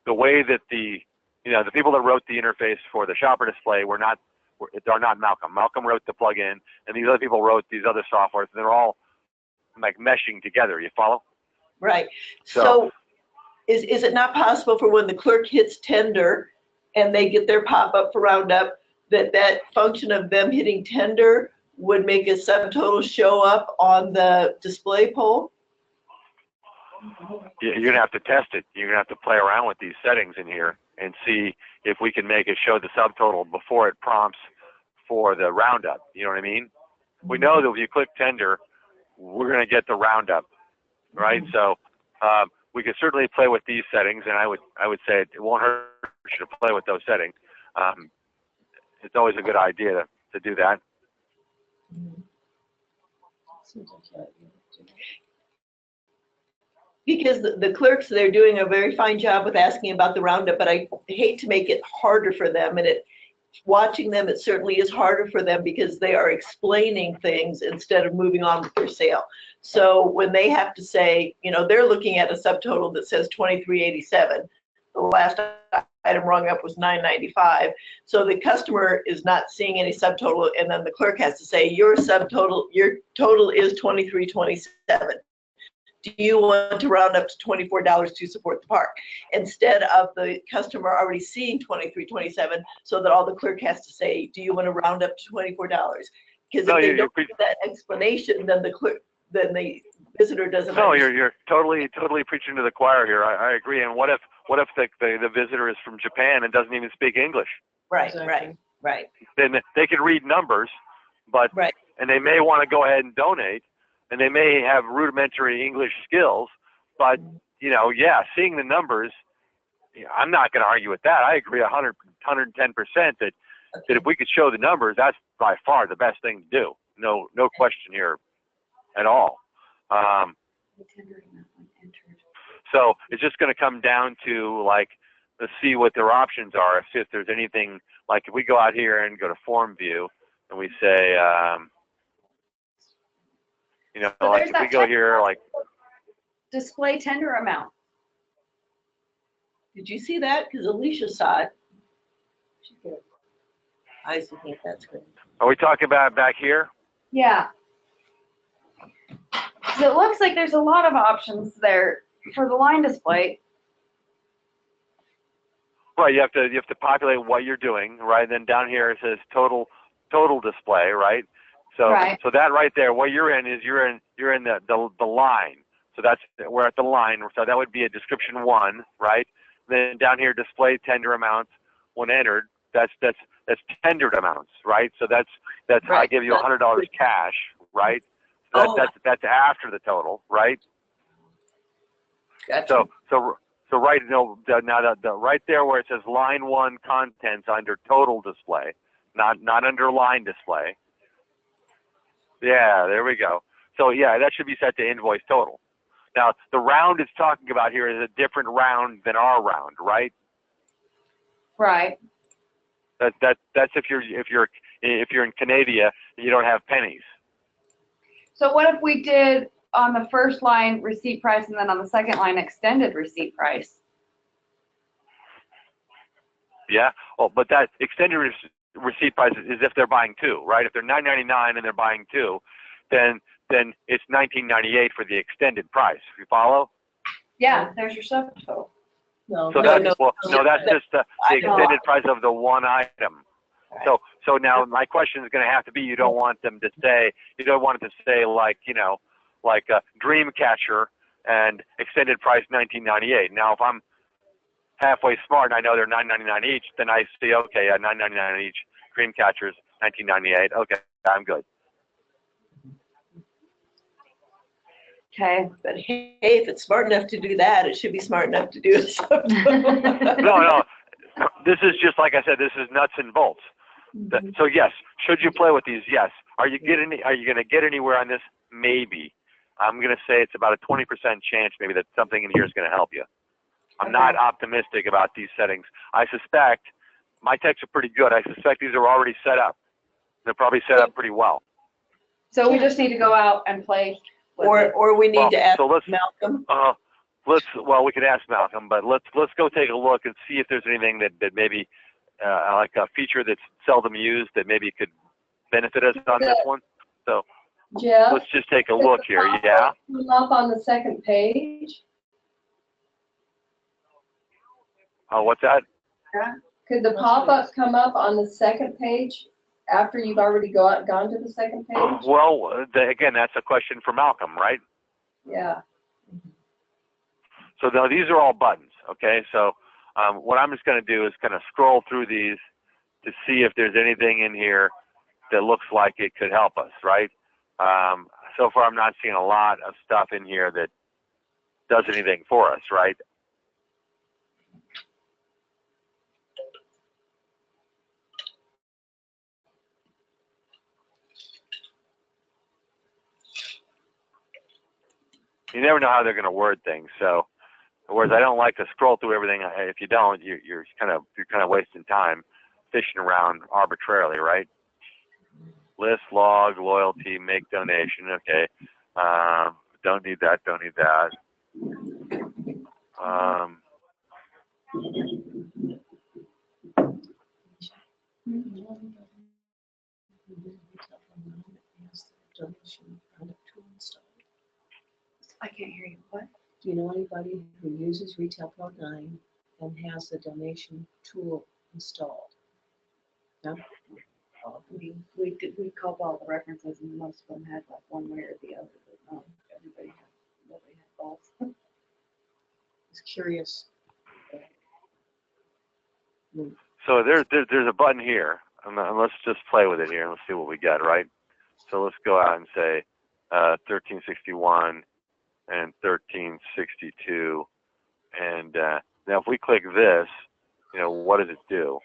the way that the people that wrote the interface for the shopper display they're not Malcolm. Malcolm wrote the plugin, and these other people wrote these other softwares, and they're all like meshing together. You follow? Right. So is it not possible for when the clerk hits tender and they get their pop-up for Roundup, that function of them hitting tender would make a subtotal show up on the display pole? You're gonna have to test it. You're gonna have to play around with these settings in here and see if we can make it show the subtotal before it prompts for the roundup. You know what I mean? We know that if you click tender, we're gonna get the roundup, right? So we could certainly play with these settings, and I would say it won't hurt you to play with those settings. It's always a good idea to do that. Seems like, Because the clerks, they're doing a very fine job with asking about the Roundup, but I hate to make it harder for them. And watching them, it certainly is harder for them because they are explaining things instead of moving on with their sale. So when they have to say, they're looking at a subtotal that says 2387. The last item rung up was 995. So the customer is not seeing any subtotal, and then the clerk has to say, your total is 2327. Do you want to round up to $24 to support the park? Instead of the customer already seeing 2327, so that all the clerk has to say, do you want to round up to $24? Because if they don't give that explanation, then the visitor doesn't. No, you're totally preaching to the choir here. I agree. And what if the visitor is from Japan and doesn't even speak English? Right, Exactly. right. Then they can read numbers, but Right. and they may want to go ahead and donate, and they may have rudimentary English skills, but seeing the numbers, I'm not going to argue with that. I agree 110% that if we could show the numbers, that's by far the best thing to do. No question here at all. So it's just going to come down to let's see what their options are. If there's anything, like if we go out here and go to form view and we say, if we go here, display tender amount. Did you see that? Because Alicia saw it. I was looking at that screen. are we talking about back here? Yeah. So it looks like there's a lot of options there for the line display. Right, you have to populate what you're doing, right? And then down here it says total display, right? So Right. So that right there, what you're in is you're in the line. So we're at the line. So that would be a description 1, right? Then down here, display tender amounts when entered. That's tendered amounts, right? So that's Right. I give you $100 cash, right? So that's after the total, right? Gotcha. So right now the right there where it says line 1 contents under total display, not under line display. Yeah, there we go. So yeah, that should be set to invoice total. Now the round it's talking about here is a different round than our round, right? Right. That's if you're in Canada, you don't have pennies. So what if we did on the first line receipt price and then on the second line extended receipt price? Yeah. Oh, but that extended receipt price is if they're buying 2, right? If they're $9.99 and they're buying 2, then it's $19.98 for the extended price. You follow? Yeah, there's your subtotal. No. So that's just the extended price of the one item. Right. So now my question is going to have to be, you don't want it to say like a Dreamcatcher and extended price $19.98. Now if I'm halfway smart and I know they're $9.99 each, then I see, okay, $9.99 each, Dreamcatchers $19.98. Okay, I'm good. Okay. But hey, if it's smart enough to do that, it should be smart enough to do it. No. This is just, like I said, this is nuts and bolts. So yes, should you play with these? Yes. Are you going to get anywhere on this? Maybe. I'm going to say it's about a 20% chance maybe that something in here is going to help you. I'm not optimistic about these settings. I suspect my techs are pretty good. I suspect these are already set up. They're probably set up pretty well. So we just need to go out and play with it. or we need to ask so Malcolm. We could ask Malcolm, but let's go take a look and see if there's anything that maybe like a feature that's seldom used that maybe could benefit us on this one. So Jeff? let's just take a look here. Yeah. Up on the second page. Oh, what's that? Could the pop-up come up on the second page after you've already gone to the second page? Well, again, that's a question for Malcolm, right? Yeah. So now these are all buttons, okay? So what I'm just going to do is kind of scroll through these to see if there's anything in here that looks like it could help us, right? So far, I'm not seeing a lot of stuff in here that does anything for us, right? You never know how they're going to word things. So, whereas I don't like to scroll through everything. If you don't, you're kind of wasting time fishing around arbitrarily, right? List, log, loyalty, make donation. Okay. Don't need that. Don't need that. I can't hear you. What? Do you know anybody who uses Retail Pro 9 and has the donation tool installed? No? We called all the references and most of them had like one way or the other, but nobody had both. Just curious. So there's a button here, and let's just play with it here and let's see what we get, right? So let's go out and say 1361 and 1362, and now if we click this, what does it do?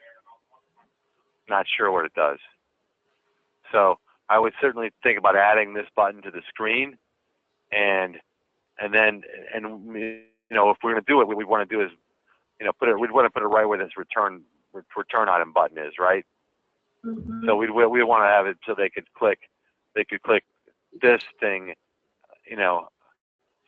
Not sure what it does. So I would certainly think about adding this button to the screen, and then if we're going to do it, what we want to do is we'd want to put it right where this return item button is, right? Mm-hmm. So we want to have it so they could click this thing,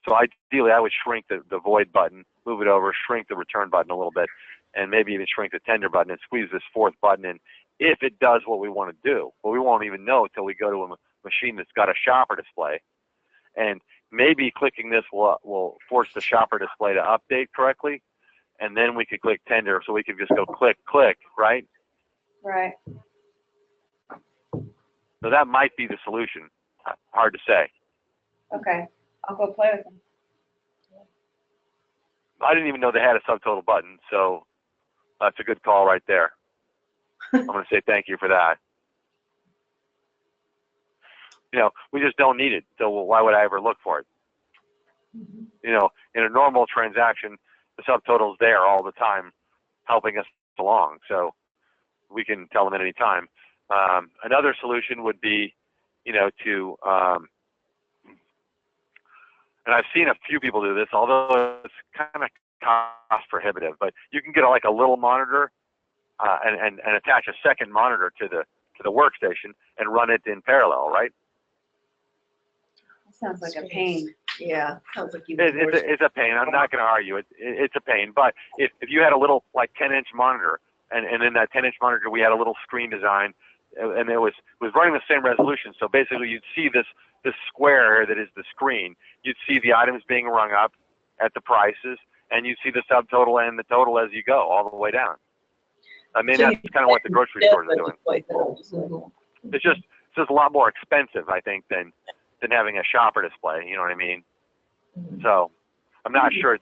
So ideally, I would shrink the void button, move it over, shrink the return button a little bit, and maybe even shrink the tender button and squeeze this fourth button in if it does what we want to do. But we won't even know until we go to a machine that's got a shopper display. And maybe clicking this will force the shopper display to update correctly, and then we could click tender, so we could just go click, right? Right. So that might be the solution. Hard to say. Okay. I'll go play with them. I didn't even know they had a subtotal button, so that's a good call right there. I'm going to say thank you for that. We just don't need it, so why would I ever look for it? In a normal transaction, the subtotal's there all the time, helping us along, so we can tell them at any time. Another solution would be, and I've seen a few people do this, although it's kind of cost prohibitive, but you can get like a little monitor and attach a second monitor to the workstation and run it in parallel, right? Sounds like a pain. Yeah, sounds like It's a pain. I'm not going to argue it. It's a pain. But if you had a little like 10-inch monitor, and in that 10-inch monitor we had a little screen design, and it was running the same resolution. So basically, you'd see this square that is the screen. You'd see the items being rung up at the prices, and you'd see the subtotal and the total as you go all the way down. I mean, that's kind of what the grocery stores are doing. It's just a lot more expensive, I think, than having a shopper display. You know what I mean? So I'm not sure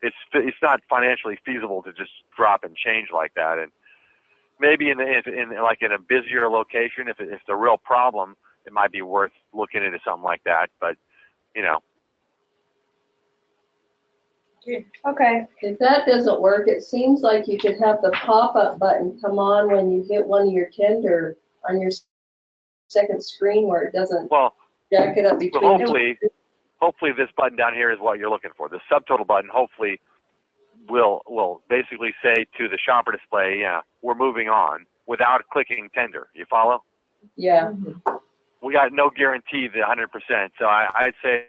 it's not financially feasible to just drop and change like that. And maybe in a busier location, if it's a real problem, it might be worth looking into something like that. But Okay. If that doesn't work, it seems like you could have the pop-up button come on when you hit one of your tender on your second screen where it doesn't jack it up between. Hopefully this button down here is what you're looking for. The subtotal button hopefully will basically say to the shopper display, yeah, we're moving on without clicking tender. You follow? Yeah. We got no guarantee the 100%. So I'd say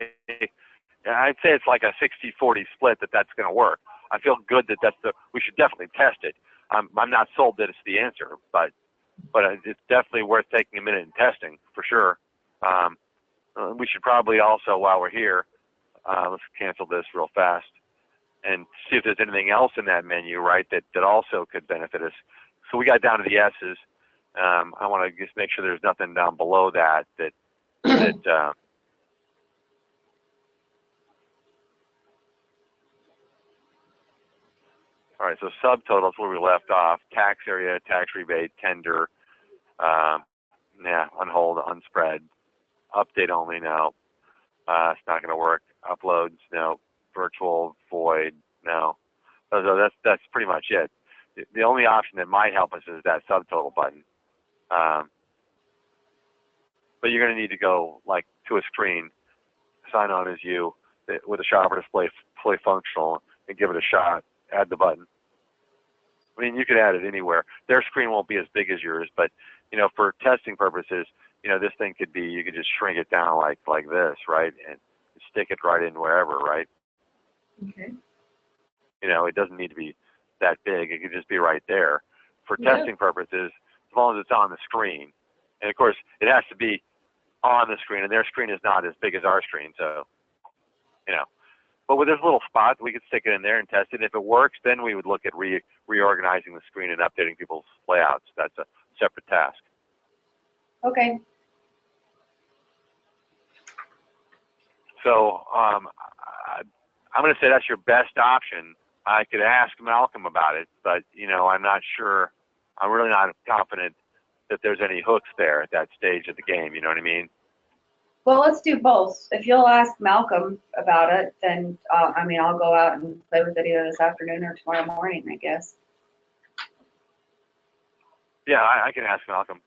it's like a 60-40 split that's going to work. I feel good that we should definitely test it. I'm not sold that it's the answer, but it's definitely worth taking a minute and testing for sure. We should probably also, while we're here, let's cancel this real fast and see if there's anything else in that menu, right, that also could benefit us. So we got down to the S's. I want to just make sure there's nothing down below that. All right, so subtotals where we left off: tax area, tax rebate, tender, unhold, unspread, update only, no. It's not going to work. Uploads, no. Virtual, void, no. So that's pretty much it. The only option that might help us is that subtotal button. But you're going to need to go like to a screen, sign on as you with a shopper display fully functional, and give it a shot. Add the button. I mean, you could add it anywhere. Their screen won't be as big as yours, but for testing purposes, this thing could be, you could just shrink it down like this, right, and stick it right in wherever, right? Okay. It doesn't need to be that big. It could just be right there. For testing purposes, as long as it's on the screen, and of course, it has to be on the screen, and their screen is not as big as our screen, so, But with this little spot, we could stick it in there and test it. If it works, then we would look at reorganizing the screen and updating people's layouts. That's a separate task. Okay. So I'm going to say that's your best option. I could ask Malcolm about it, but, I'm not sure. I'm really not confident that there's any hooks there at that stage of the game. You know what I mean? Well, let's do both. If you'll ask Malcolm about it, then, I'll go out and play with it either this afternoon or tomorrow morning, I guess. Yeah, I can ask Malcolm.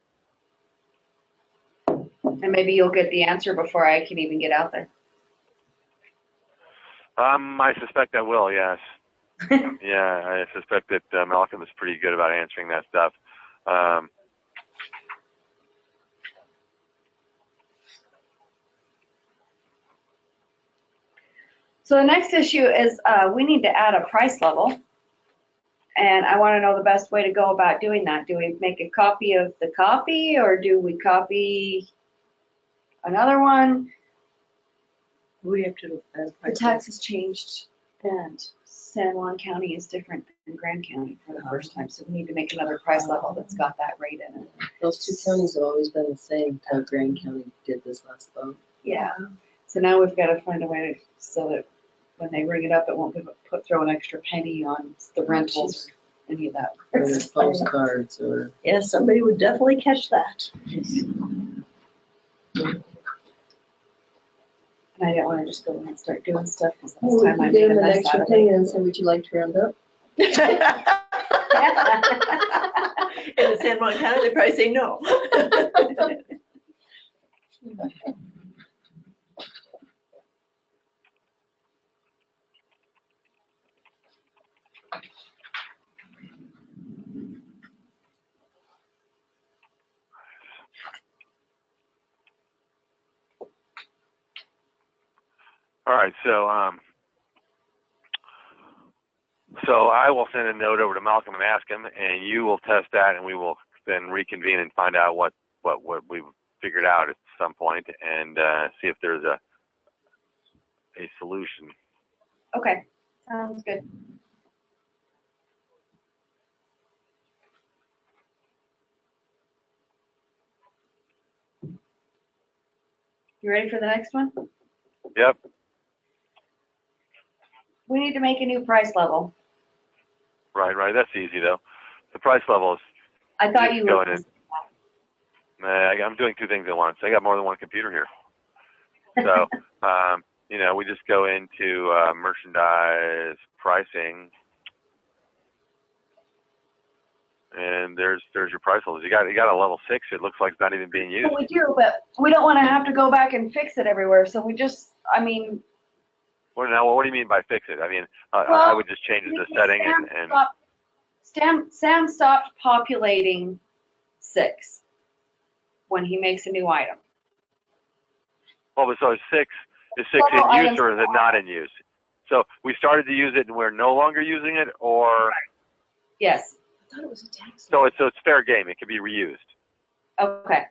And maybe you'll get the answer before I can even get out there. I suspect I will, yes. Yeah, I suspect that Malcolm is pretty good about answering that stuff. So the next issue is we need to add a price level. And I want to know the best way to go about doing that. Do we make a copy of the copy, or do we copy another one? We have to. The taxes changed, and San Juan County is different than Grand County for the first time, so we need to make another price level that's got that rate in it. Those two counties have always been the same until Grand County did this last vote. Yeah. So now we've got to find a way to, so that when they ring it up, it won't throw an extra penny on the rentals or any of that. Or the postcards or. Yeah, somebody would definitely catch that. And I didn't want to just go and start doing stuff because Well, last we time I could made give a them an mess extra out of penny it. and say, would you like to round up? In the San Juan County, they probably say no. All right, so I will send a note over to Malcolm and ask him, and you will test that, and we will then reconvene and find out what we've figured out at some point, and see if there's a solution. Okay, sounds good. You ready for the next one? Yep. We need to make a new price level. Right. That's easy though. The price level is. I thought you going would. in. I'm doing two things at once. I got more than one computer here. So, we just go into merchandise pricing, and there's your price levels. You got a level 6. It looks like it's not even being used. We do, but we don't want to have to go back and fix it everywhere. So we just, What do you mean by fix it? I mean, I would just change the setting Sam stopped populating 6 when he makes a new item. Well, so is 6 in use or is it not in use? So we started to use it and we're no longer using it, or? Yes. I thought it was a tax. So it's fair game. It can be reused. Okay.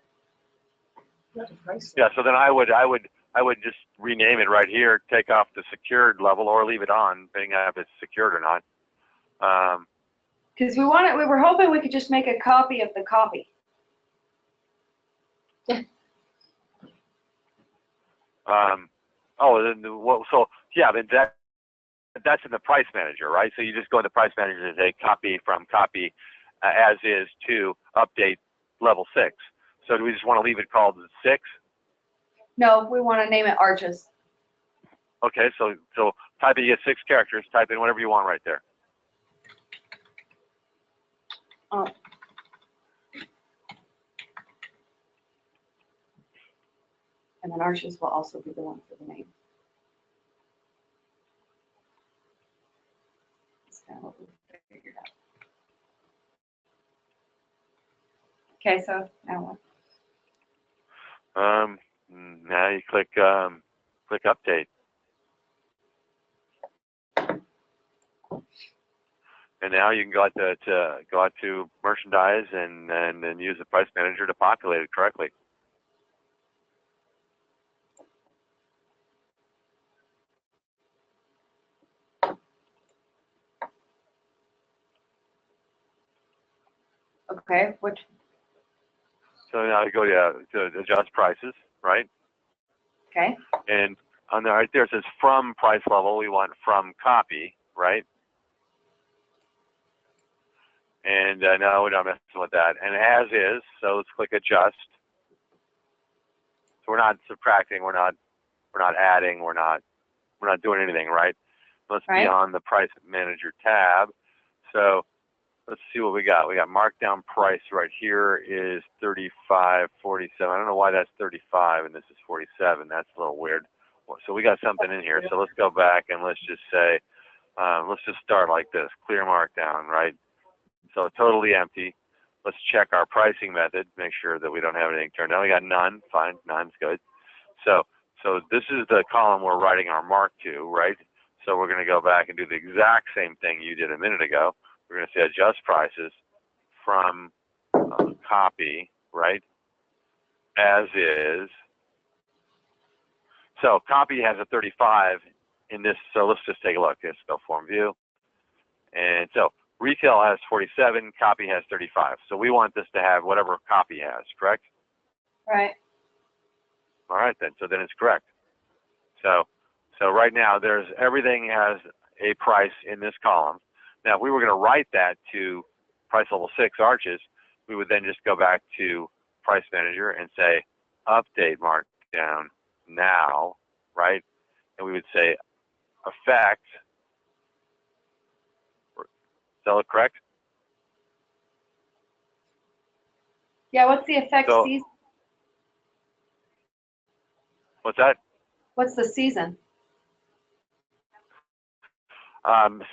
Yeah. So then I would I would just rename it right here, take off the secured level, or leave it on, depending on if it's secured or not. Because we were hoping we could just make a copy of the copy. So yeah, but that's in the price manager, right? So you just go in the price manager and say copy from copy as is to update level 6. So do we just want to leave it called 6? No, we want to name it Arches. Okay, so type in, you get 6 characters, type in whatever you want right there. Oh. And then Arches will also be the one for the name. That's kind of what we figured out. Okay, so now what? Now you click update. And now you can go out to merchandise and then use the price manager to populate it correctly. Okay, which? So now you go to adjust prices, right? Okay. And on the right there it says from price level, we want from copy, right? And no, we're not messing with that. And as is, so let's click adjust. So we're not subtracting, we're not adding, we're not doing anything, right? Let's be on the price manager tab. So let's see what we got. We got markdown price right here is 35.47. I don't know why that's 35 and this is 47. That's a little weird. So we got something in here. So let's go back and let's just say, let's just start like this, clear markdown, right? So totally empty. Let's check our pricing method, make sure that we don't have anything turned on. We got none, fine, none's good. So this is the column we're writing our mark to, right? So we're going to go back and do the exact same thing you did a minute ago. We're going to say adjust prices from copy, right? As is. So copy has a 35 in this, so let's just take a look. Let's go form view. And so retail has 47, copy has 35. So we want this to have whatever copy has, correct? Right. All right then, so then it's correct. So right now everything has a price in this column. Now if we were going to write that to price level 6 Arches, we would then just go back to price manager and say update markdown now, right? And we would say effect. Is that look correct? Yeah, what's the effect season? What's that? What's the season?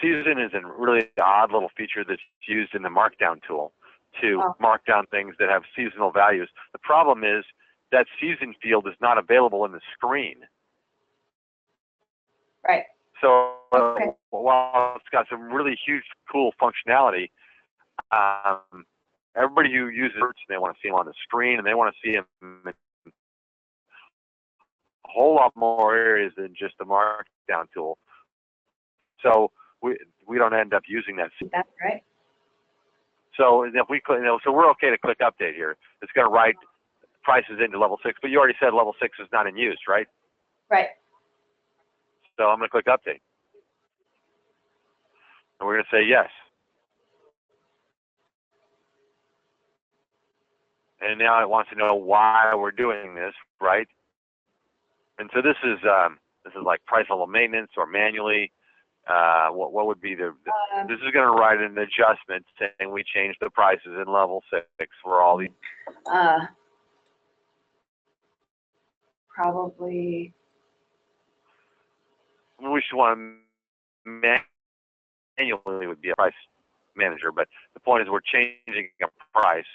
Season is a really odd little feature that's used in the markdown tool to mark down things that have seasonal values. The problem is that season field is not available in the screen. Right. So while it's got some really huge, cool functionality, everybody who uses it, they want to see them on the screen, and they want to see them in a whole lot more areas than just the markdown tool. So we don't end up using that. That's right. So if we click, so we're okay to click update here. It's going to write prices into level 6, but you already said level 6 is not in use, right? Right. So I'm going to click update. And we're going to say yes. And now it wants to know why we're doing this, right? And so this is like price level maintenance or manually. What would be this is going to write an adjustment saying we changed the prices in level 6 for all these. Probably. We should want to manually would be a price manager, but the point is we're changing a price,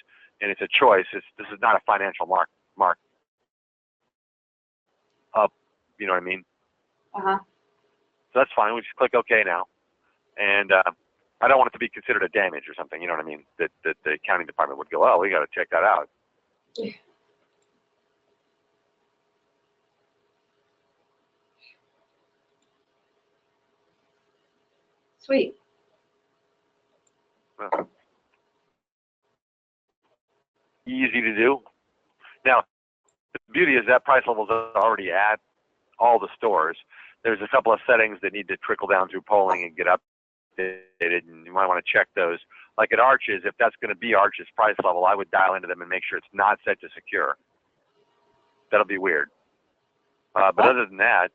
and it's a choice. This is not a financial mark up. You know what I mean? Uh-huh. So that's fine. We just click OK now, and I don't want it to be considered a damage or something. You know what I mean? That the accounting department would go, oh, we got to check that out. Sweet. Easy to do. Now, the beauty is that price level is already at all the stores. There's a couple of settings that need to trickle down through polling and get updated, and you might want to check those. Like at Arches, if that's going to be Arches price level, I would dial into them and make sure it's not set to secure. That'll be weird. But other than that,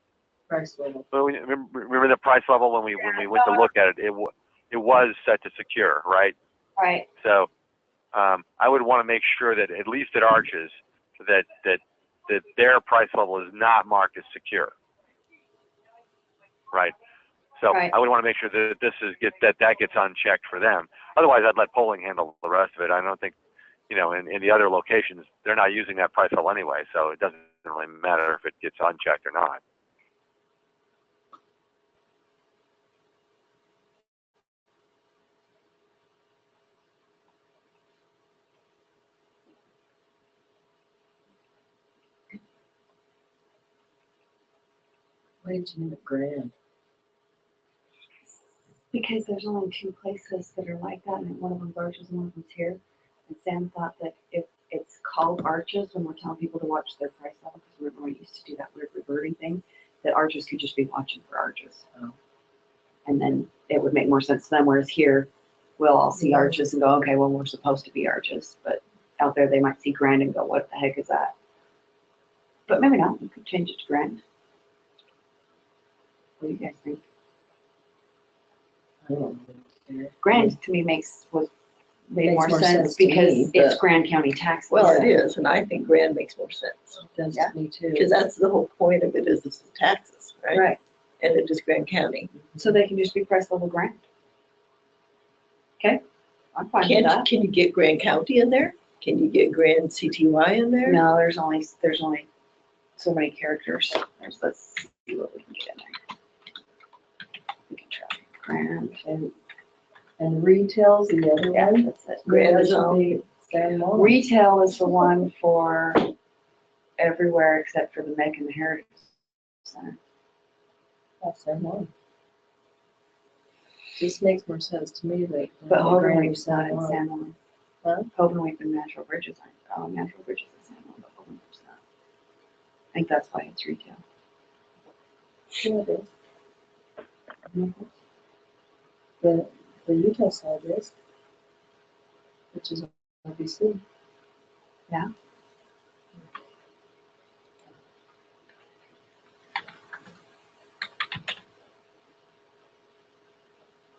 Price level. remember the price level when we went to look at it, it was set to secure, right? Right. So I would want to make sure that at least at Arches that their price level is not marked as secure, right? So Right. I would want to make sure that that gets unchecked for them. Otherwise, I'd let polling handle the rest of it. I don't think, in the other locations, they're not using that price level anyway, so it doesn't really matter if it gets unchecked or not. Why did you name it Grand? Because there's only two places that are like that, and one of them's Arches and one of them's here. And Sam thought that if it's called Arches when we're telling people to watch their price level, because remember we used to do that weird reverting thing, that Arches could just be watching for Arches. Oh. And then it would make more sense to them, whereas here, we'll all see Arches and go, okay, well, we're supposed to be Arches. But out there, they might see Grand and go, what the heck is that? But maybe not. We could change it to Grand. What do you guys think? I don't know. Grand to me made more more sense sense to because me, it's but- Grand County taxes. Well, it is, and I think Grand makes more sense. It does Yeah. to me too. Because that's the whole point of it, is it's the taxes, right? Right. And it is Grand County. So they can just be price level Grand. Okay, I'm fine with that. Can you get Grand County in there? Can you get Grand CTY in there? No, there's only so many characters. Let's see what we can get in there. We can try Grand. And retail's the other Yeah, one. that's it. Grand That is should all. be San Juan. Retail is the one for everywhere except for the Macon Heritage Center. That's San Juan. Just makes more sense to me that. But Grand Hovenweep's is not in San Juan. Huh? Hovenweep and Natural Bridges aren't. Natural Bridges is San Juan, but Hovenweep's not. I think that's why it's retail. Yeah, it is. The Utah side is, which is RBC. Yeah.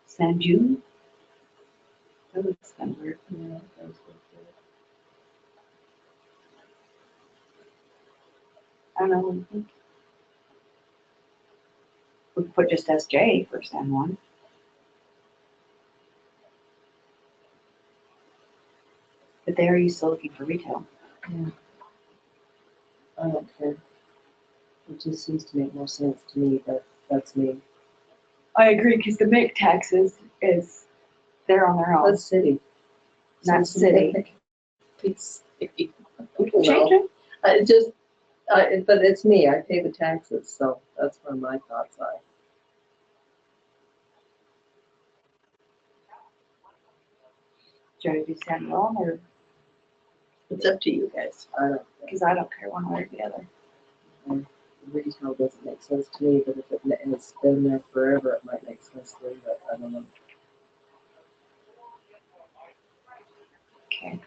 San June? That was kind of weird. Yeah, that was good. I don't know. What do you think? We could put just SJ for San Juan. But there, are you still looking for retail? Yeah. I don't care. It just seems to make more sense to me, but that's me. I agree, because the make taxes is, they're on their own. That's city. Not city. It's, Change well, it? but it's me, I pay the taxes, so that's where my thoughts are. Do you want to do San Juan or, It's up to you guys. I don't, because I don't care one way or the other. retail doesn't make sense to me, but if it's been there forever, it might make sense to me, but I don't know. Okay.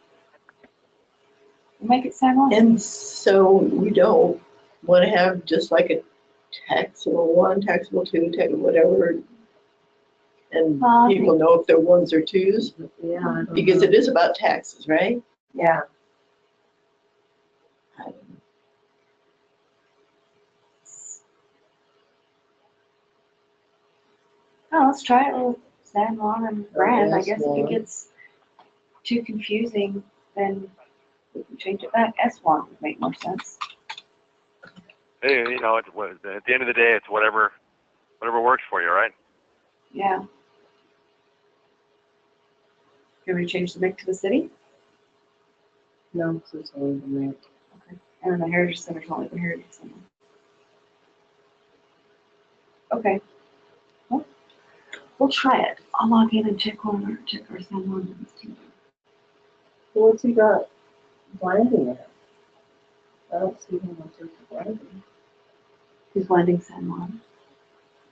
We'll make it San Juan. And so we don't want to have just like a taxable 1, taxable 2, taxable whatever. And Well, I people know if they're 1s or 2s, Yeah, I don't because know. it is about taxes, right? Yeah. I don't know. Oh, let's try it with San Juan and Grand. I yes, guess if Juan. it gets too confusing, then we can change it back. S1 would make more sense. Hey, at the end of the day, it's whatever works for you, right? Yeah. Can we change the MIC to the city? No, because it's only been there. And then the Heritage Center's only the Heritage Center. Okay. Well, We'll try it. I'll log in and check our San Juan. Well, what's he got blinding it? I don't see him on the blinding. He's blending San Juan.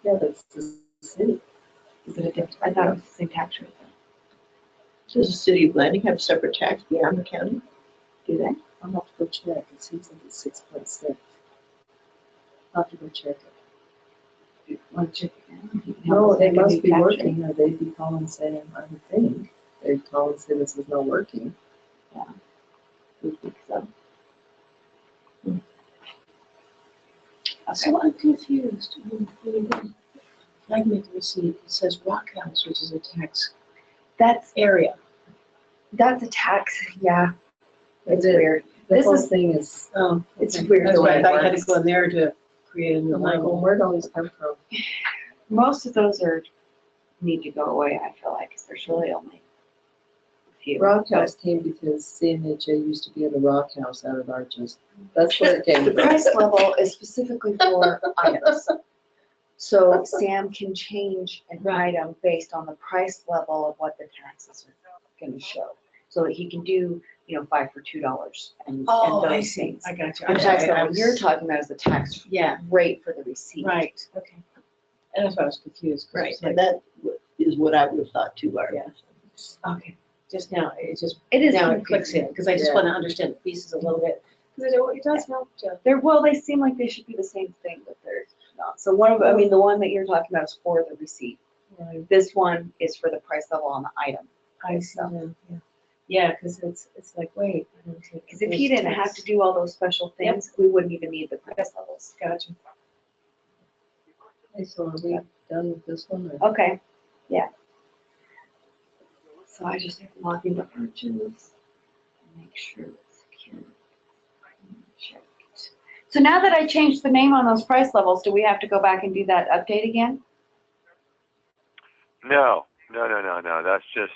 Yeah, that's the city. Is it a different? I thought it was the same tax rate. Does the city of Blanding have separate tax beyond the county? Do they? I'll have to go check. It seems like it's 6.6. I'll have to go check it. Want to check again? No, they must be working, or they'd be calling saying, I would think, they'd call and say this is not working. Yeah. We think so. So I'm confused. I make a receipt, it says Rock House, which is a tax That's area. a tax. Yeah. It's Is it- weird. The This whole is- thing is, Oh, It's okay. weird That's the why way I it thought you had to works. go in there to create a new I'm like, well, line. where'd all these come from? Most of those need to go away. I feel like, because there's really only a few. Rock House came because CMHA used to be in the Rock House out of Arches. That's where it came The from. price level is specifically for items. So Sam can change an item based on the price level of what the taxes are going to show. So that he can do, 5 for $2 and Oh, I those see. things. I got you. The I'm tax sorry, I level was- you're talking about is the tax Yeah, rate for the receipt. right, okay. And that's why I was confused. 'cause Right, it's and like- that is what I would have thought too, Barbara. Yeah. Okay, just now, it just, It is now it clicks confusing. in, because I just Yeah. want to understand the pieces a little bit. Because it does help to. They seem like they should be the same thing, but they're not. So the one that you're talking about is for the receipt. Right. This one is for the price level on the item. I see, yeah. Yeah, because it's like, wait. Because if he didn't have to do all those special things, we wouldn't even need the price levels. Gotcha. Okay, so are we done with this one? Or? Okay, yeah. So I just have to log into Arches and make sure it's secure. Checked. So now that I changed the name on those price levels, do we have to go back and do that update again? No. That's just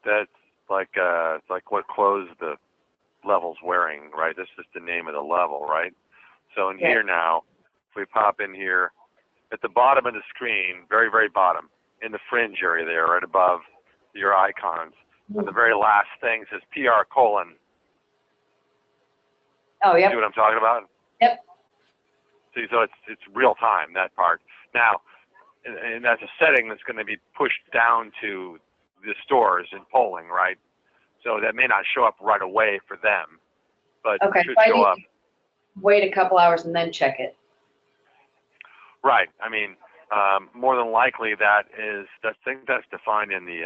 that's like what clothes the level's wearing, right? This is the name of the level, right? So in here now, if we pop in here at the bottom of the screen, very very bottom, in the fringe area there, right above your icons, on the very last thing says PR colon. Oh, yep. See what I'm talking about? Yep. See, so it's real time, that part. Now, and that's a setting that's going to be pushed down to the stores in polling, right? So that may not show up right away for them, but Okay, should so I show need up. to wait a couple hours and then check it. Right. I mean, more than likely I think that's defined in the,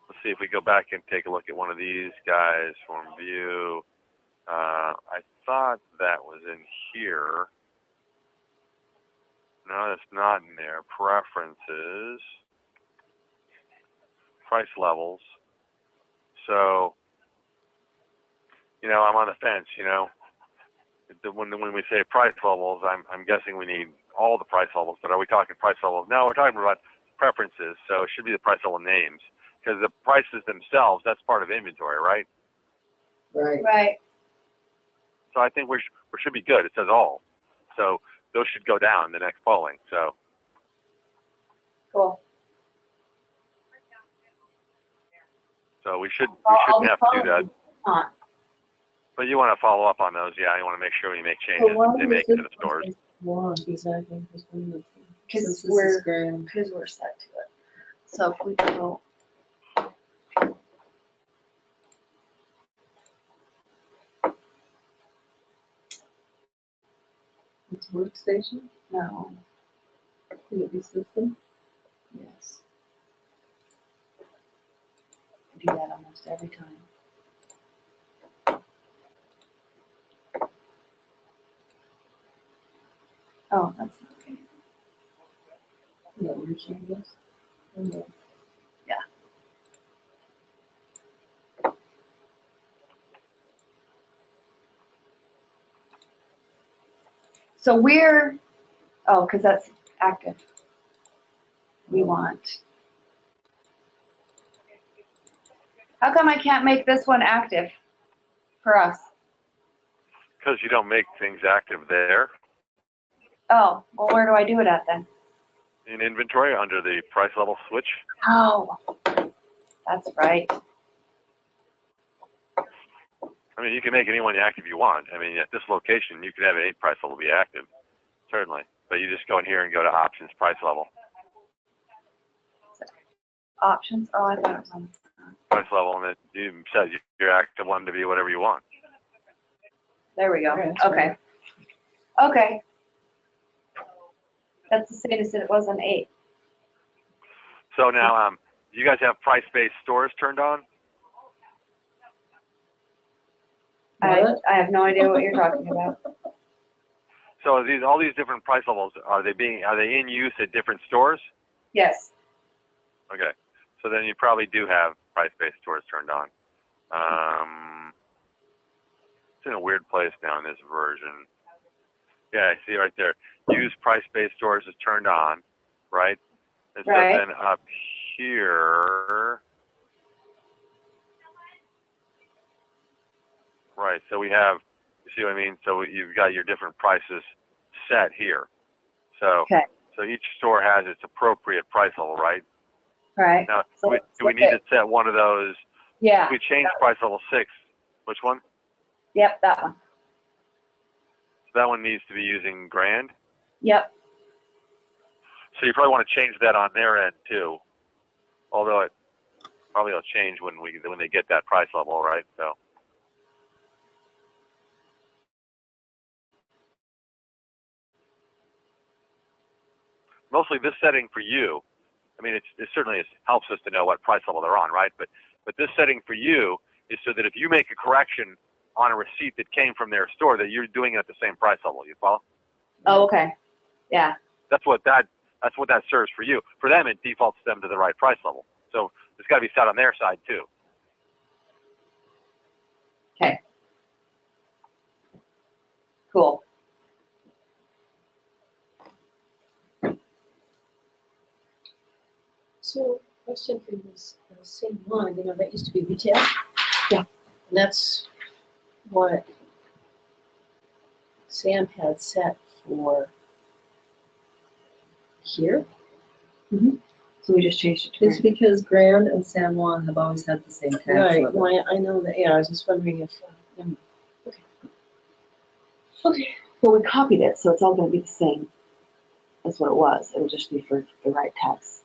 let's see if we go back and take a look at one of these guys, form view. I thought that was in here. No, that's not in there. Preferences, price levels. So, I'm on the fence, When we say price levels, I'm guessing we need all the price levels, but are we talking price levels? No, we're talking about preferences, so it should be the price level names. Because the prices themselves, that's part of inventory, right? Right. Right. So I think we should be good. It says all. So those should go down in the next polling. So Cool. we shouldn't I'll have to do that. on. But you want to follow up on those, yeah. You want to make sure when you make So changes, why they does make it to this the stores. one exactly? Because Because this we're is grand. set to it. So if we go. It's workstation. No. Can it be system? Yes. I do that almost every time. Oh, that's not okay. Yeah, we're showing this. Okay. So because that's active. We want. How come I can't make this one active for us? Because you don't make things active there. Oh, well, where do I do it at then? in inventory under the price level switch. Oh, that's right. I mean, you can make anyone active you want. I mean, at this location, you could have any price level be active, certainly. But you just go in here and go to options, price level. Options. Oh, I thought it was on. Price level, and it you says your active one to be whatever you want. There we go. Right, Okay. Okay. That's the same as it was on 8. So now, do you guys have price-based stores turned on? I have no idea what you're talking about. So all these different price levels, are they in use at different stores? Yes. Okay. So then you probably do have price-based stores turned on. It's in a weird place now in this version. Yeah, I see right there. Use price-based stores is turned on, right? And so Right. then up here, right, so we have, you see what I mean? So you've got your different prices set here. So, Okay. so each store has its appropriate price level, right? Right. Now, So do we need to set one of those? Yeah. If we change price level 6, which one? Yep, that one. So that one needs to be using grand. Yep. So you probably want to change that on their end too. Although it probably will change when they get that price level, right? So. Mostly this setting for you, I mean, it certainly helps us to know what price level they're on, right? But this setting for you is so that if you make a correction on a receipt that came from their store, that you're doing it at the same price level. You follow? Oh, okay. Yeah. That's what that serves for you. For them, it defaults them to the right price level. So it's got to be set on their side too. Okay. Cool. So, question for this, same one, that used to be retail? Yeah. And that's what Sam had set for here? So we just changed it to It's because Grand and San Juan have always had the same tax Right, limit. well, I know that, yeah, I was just wondering if, okay. Well, we copied it, so it's all going to be the same. That's what it was. It would just be for the right tax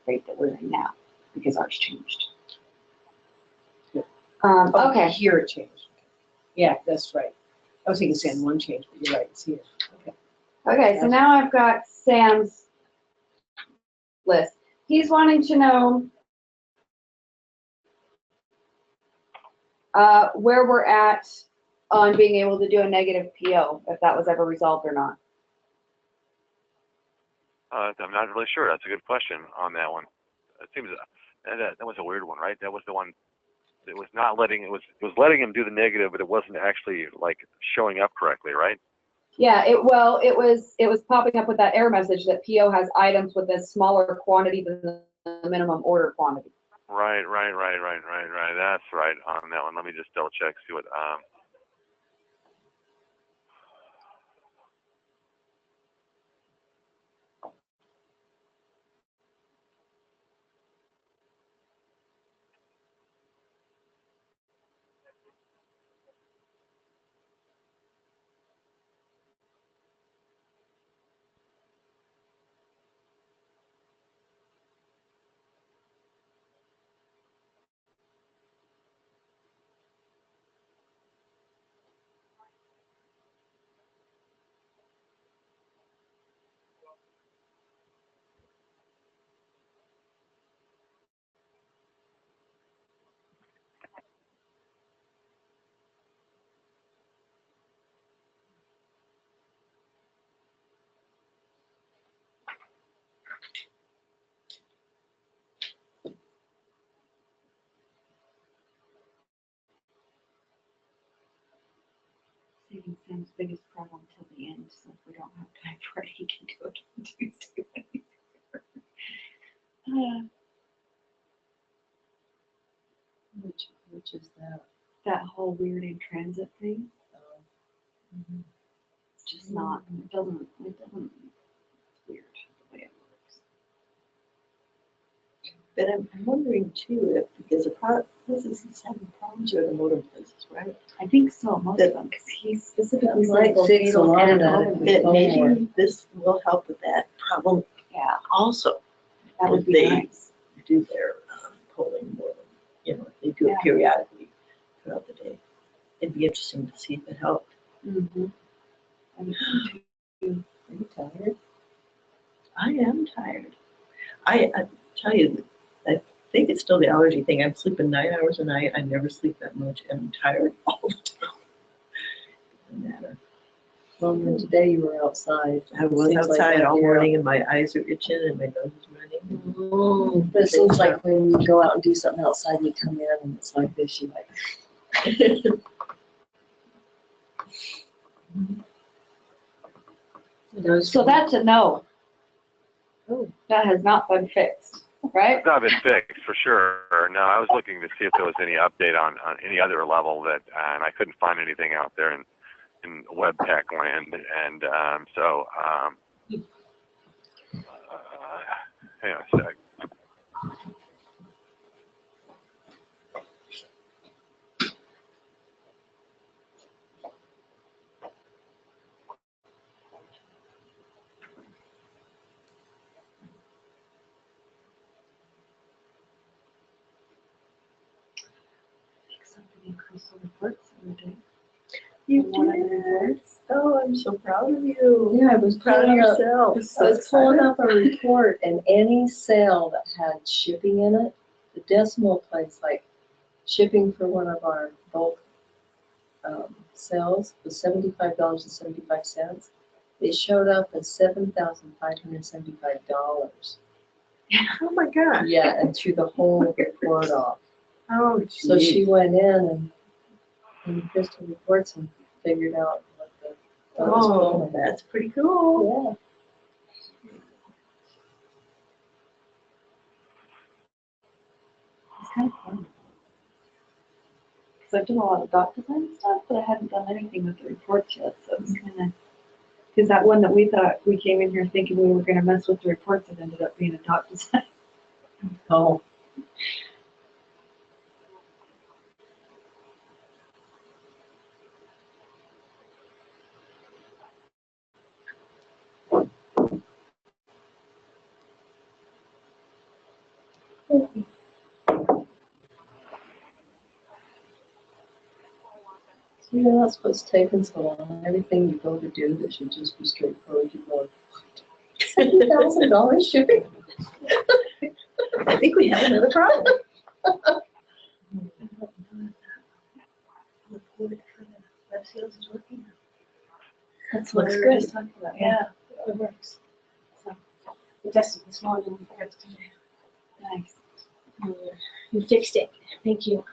rate that we're in now, because ours changed. Oh, Okay. here it changed. Yeah, that's right. I was thinking San Juan changed, but you're right, it's here. Okay. Okay, so now I've got Sam's list. He's wanting to know where we're at on being able to do a negative PO, if that was ever resolved or not. I'm not really sure. That's a good question on that one. It seems that was a weird one, right? That was the one that was not letting it was letting him do the negative, but it wasn't actually like showing up correctly, right? Yeah, it was popping up with that error message that PO has items with a smaller quantity than the minimum order quantity. Right. That's right on that one. Let me just double check, see what Saving Sam's biggest problem till the end, so if we don't have time for it, he can do it on Tuesday. Which is that? That whole weird in transit thing, it's just not, it's weird the way it works. But I'm wondering too, if, because the product, this is he's having problems with the modem places, right? I think so, most of them, because he specifically Might said fix a both lot of and that home. if we That phone maybe more. this will help with that problem Yeah, also. that would be They nice. do their polling more than, you know, they do it Yeah. periodically throughout the day. It'd be interesting to see if it helped. Mm-hmm. Are you tired? I am tired. I tell you, I think it's still the allergy thing. I'm sleeping 9 hours a night. I never sleep that much, and I'm tired all the time. Doesn't matter. Well, then today you were outside. I was Seems like outside that, all yeah. morning, and my eyes are itching, and my nose is running. But it seems like when you go out and do something outside, you come in and it's like this, you like. So that's a no. Oh. That has not been fixed, right? It's not been fixed for sure. No, I was looking to see if there was any update on any other level that, and I couldn't find anything out there in web tech land, and hang on a sec. Something increased on reports every day. You One of the did. reports. Oh, I'm so proud of you. Yeah, I was Proud of pulling up, yourself. I was pulling up a report and any sale that had shipping in it, the decimal place, like shipping for one of our bulk sales was $75.75. It showed up as $7,575. Oh my gosh. Yeah, and threw the whole report off. Oh, So she geez. went in and Crystal reports and figured out what the was Oh, pulling. that's pretty cool. Yeah. It's kind of fun. Because I've done a lot of doc design stuff, but I hadn't done anything with the reports yet, so it's kind of, because that one that we thought, we came in here thinking we were going to mess with the reports, it ended up being a doc design. Oh. You know, that's what's taking so long. Everything you go to do that should just be straightforward, you go, $7,000 shipping? I think we have another problem. Web sales is working. That Looks good. Yeah, It works. So, we tested this morning, we forgot to do that. nice. You fixed it, thank you.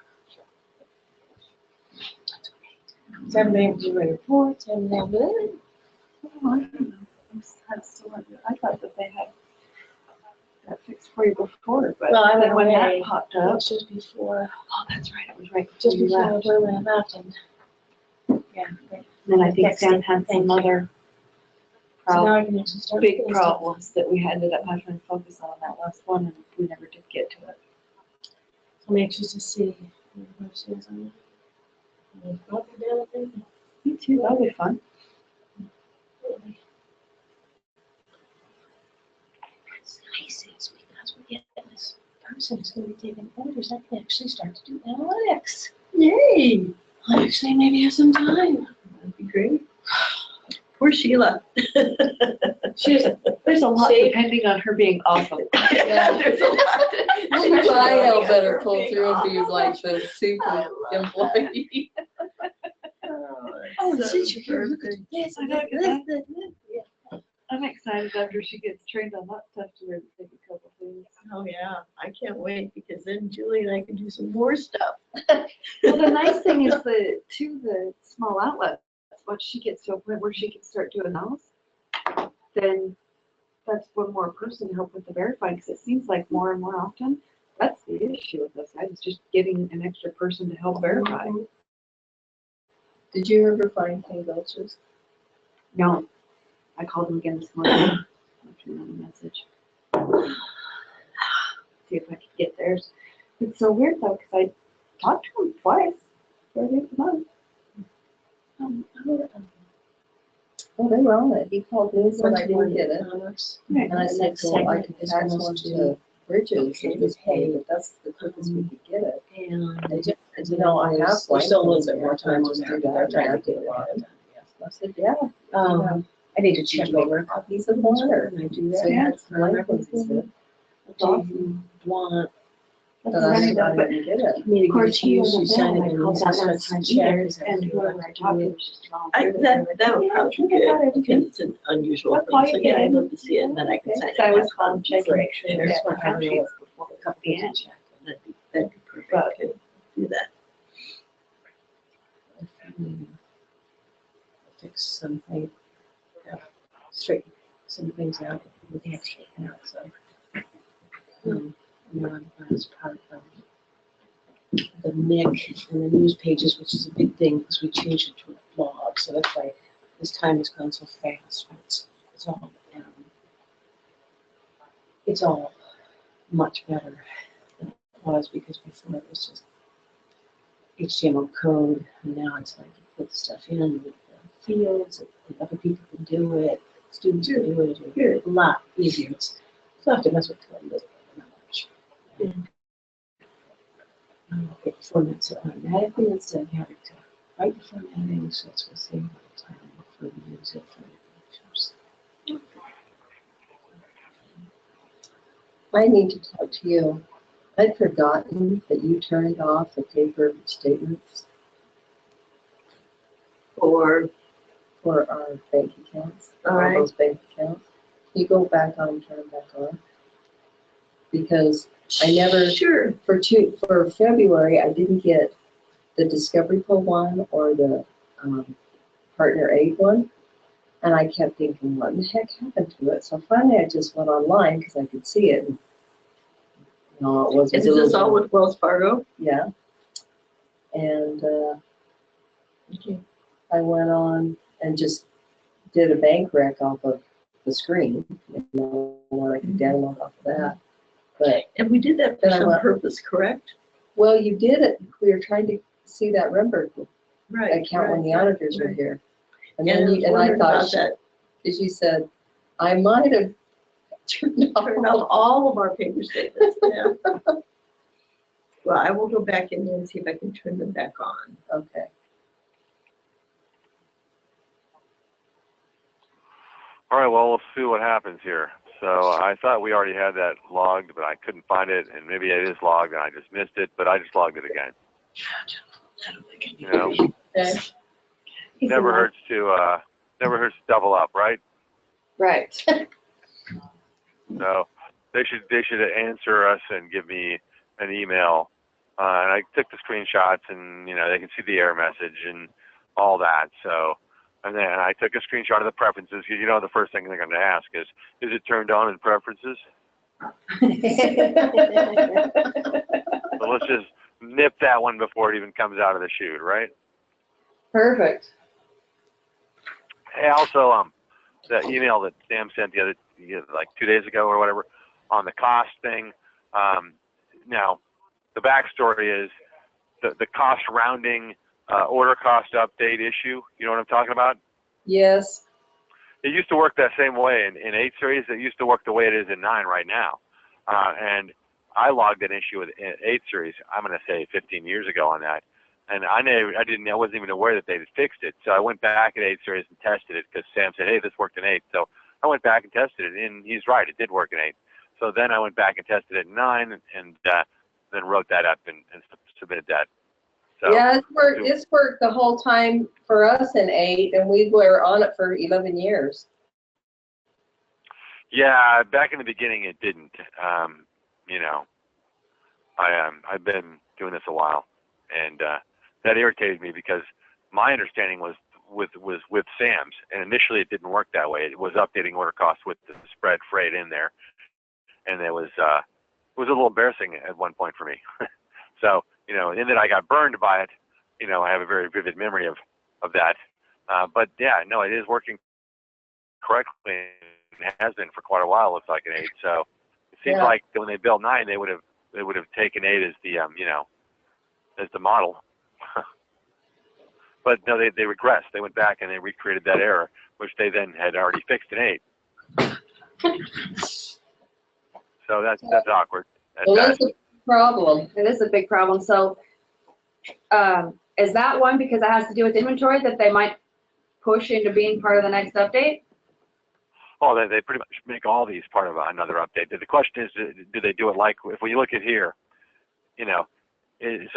So everybody do their reports, and then, Oh, I don't know. I thought that they had that fixed for you before, but well, I then went when away, that popped up. it's just before, Oh, that's right, it was right before just you before left. Berlin left, and, yeah. Then I think Fixed Sam it. had Thank some you. other So now I can actually start. big doing stuff. problems that we ended up having to focus on that last one, and we never did get to it. I'm anxious to see what she is on it. Probably the other thing. Me too, that'll be fun. What's nice is because we're getting this person who's going to be taking orders, I can actually start to do analytics. Yay. I actually maybe have some time. That'd be great. Poor Sheila. There's a lot See? depending on her being awesome. There's a lot. Kyle better pull through and be like the super employee. Oh, so since you're here, look at perfect. this, I know, this. I'm excited after she gets trained on that stuff to really take a couple things. Oh, yeah, I can't wait, because then Julie and I can do some more stuff. Well, the nice thing is the small outlets, once she gets to a point where she can start doing those, then that's one more person to help with the verifying, because it seems like more and more often, that's the issue with us, guys, is just getting an extra person to help verify. Did you ever find King Gulches? No, I called him again this morning, left him a message. see if I could get theirs. It's so weird though, because I talked to them twice for the month. Well, they were on it. He called me and said I didn't get it. Right. And I said, well, I could fax one to Bridges and just pay, but that's the quickest we could get it. And They just said, you know, I have. there's still a little bit more time to to do do that. that. Trying to get a lot. I said, yeah. I need to check Did you make over. copies of one or? Can I do So that? you had some Yeah. blank ones instead. Do you want But I didn't get it. me to Of give it course, to you, he so you wasn't sign there, it and I and called you that just last touch time the check? either, Is that and what you whoever want I to talked do? to was just wrong. That would probably be good, because it's an unusual I'll thing, call so you yeah, I'd again. love to see it, and then I can sign it. So I was calling check for make sure sure. that One the hour, sheets before a couple the pages end. of check. That'd be perfect, But- could do that. Fix something, straighten some things out, with the taken out, so. And then as part of the MIC and the news pages, which is a big thing, because we changed it to a blog, so that's why this time has gone so fast. It's all much better than it was, because before it was just HTML code, and now it's like you put stuff in with the fields, and other people can do it, students can do it, it's a lot easier. It's still have to mess with code, but not much. It formats it automatically instead of having to write the formatting, so it's going to save a lot of time before we use it for pictures. I need to talk to you. I'd forgotten that you turned off the paper statements Or, for our bank accounts, All all right. those bank accounts. Can you go back on, turn back on? Because I never, sure, for February, I didn't get the Discovery Pool one or the Partner Aid one. And I kept thinking, what the heck happened to it? So finally I just went online because I could see it. No, it wasn't. is this all with Wells Fargo? Yeah. And Okay. I went on and just did a bank rec off of the screen, what I could download off of that. But, And we did that for Then I some went- purpose, correct? well, you did it. We were trying to see that Remberg Right. account when the auditors were here. And And then I was and I wondering thought, about that, as you said, I might have turned turn off. off all of our paper statements, yeah. Well, I will go back in there and see if I can turn them back on. Okay. All right, well, we'll see what happens here. So I thought we already had that logged, but I couldn't find it, and maybe it is logged and I just missed it, but I just logged it again. You know, Okay. never hurts to double up, right? Right. So they should answer us and give me an email. And I took the screenshots, and they can see the error message and all that. So, and then I took a screenshot of the preferences, because the first thing they're going to ask is it turned on in preferences? So let's just nip that one before it even comes out of the chute, right? Perfect. Hey, also, the email that Sam sent like 2 days ago or whatever on the cost thing. Now, the backstory is the cost rounding order cost update issue. You know what I'm talking about? Yes. It used to work that same way in 8 series. It used to work the way it is in 9 right now. And I logged an issue with 8 series, I'm going to say 15 years ago on that. And I wasn't even aware that they had fixed it. So I went back at 8 series and tested it, because Sam said, hey, this worked in 8. So I went back and tested it, and he's right, it did work in 8. So then I went back and tested it in 9, and then wrote that up and submitted that. So, Yeah, it's worked the whole time for us in 8, and we were on it for 11 years. yeah, back in the beginning it didn't. I've been doing this a while, and that irritated me, because my understanding was with Sam's, and initially it didn't work that way. It was updating order costs with the spread freight in there, and it was a little embarrassing at one point for me. So, in that I got burned by it, I have a very vivid memory of that. But yeah, no, it is working correctly. It has been for quite a while, looks like an 8. So seems Yeah. like when they built 9, they would have taken 8 as the as the model. But no, they regressed. They went back and they recreated that error, which they then had already fixed in 8. So that's awkward. Well, that's a problem. It is a big problem. So is that one because it has to do with inventory that they might push into being part of the next update? Oh, they pretty much make all these part of another update. The question is, do they do it like, if we look at here, so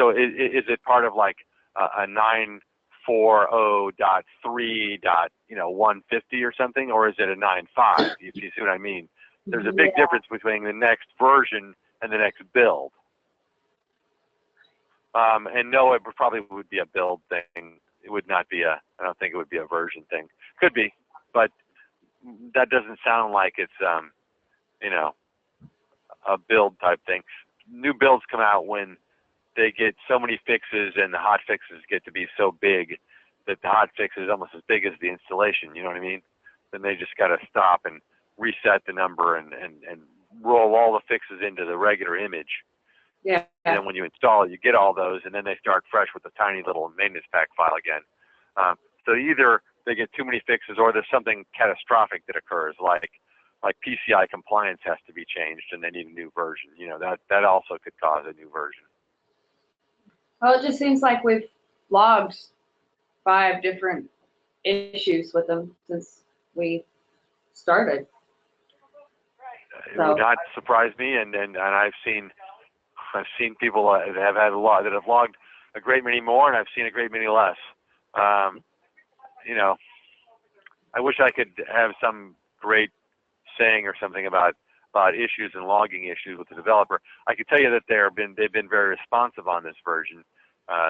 is it part of like a 940.3.150 or something, or is it a 9.5? If you see what I mean. There's a big difference between the next version and the next build. And no, it probably would be a build thing. It would not be I don't think it would be a version thing. Could be, but that doesn't sound like it's, a build type thing. New builds come out when they get so many fixes and the hot fixes get to be so big that the hot fix is almost as big as the installation, you know what I mean? Then they just got to stop and reset the number and roll all the fixes into the regular image. Yeah. And then when you install it, you get all those, and then they start fresh with a tiny little maintenance pack file again. So either they get too many fixes or there's something catastrophic that occurs, like PCI compliance has to be changed and they need a new version. That also could cause a new version. Well, it just seems like we've logged 5 different issues with them since we started. It would not surprise me, and I've seen people that have had that have logged a great many more, and I've seen a great many less. I wish I could have some great saying or something about issues and logging issues with the developer. I can tell you that they've been very responsive on this version.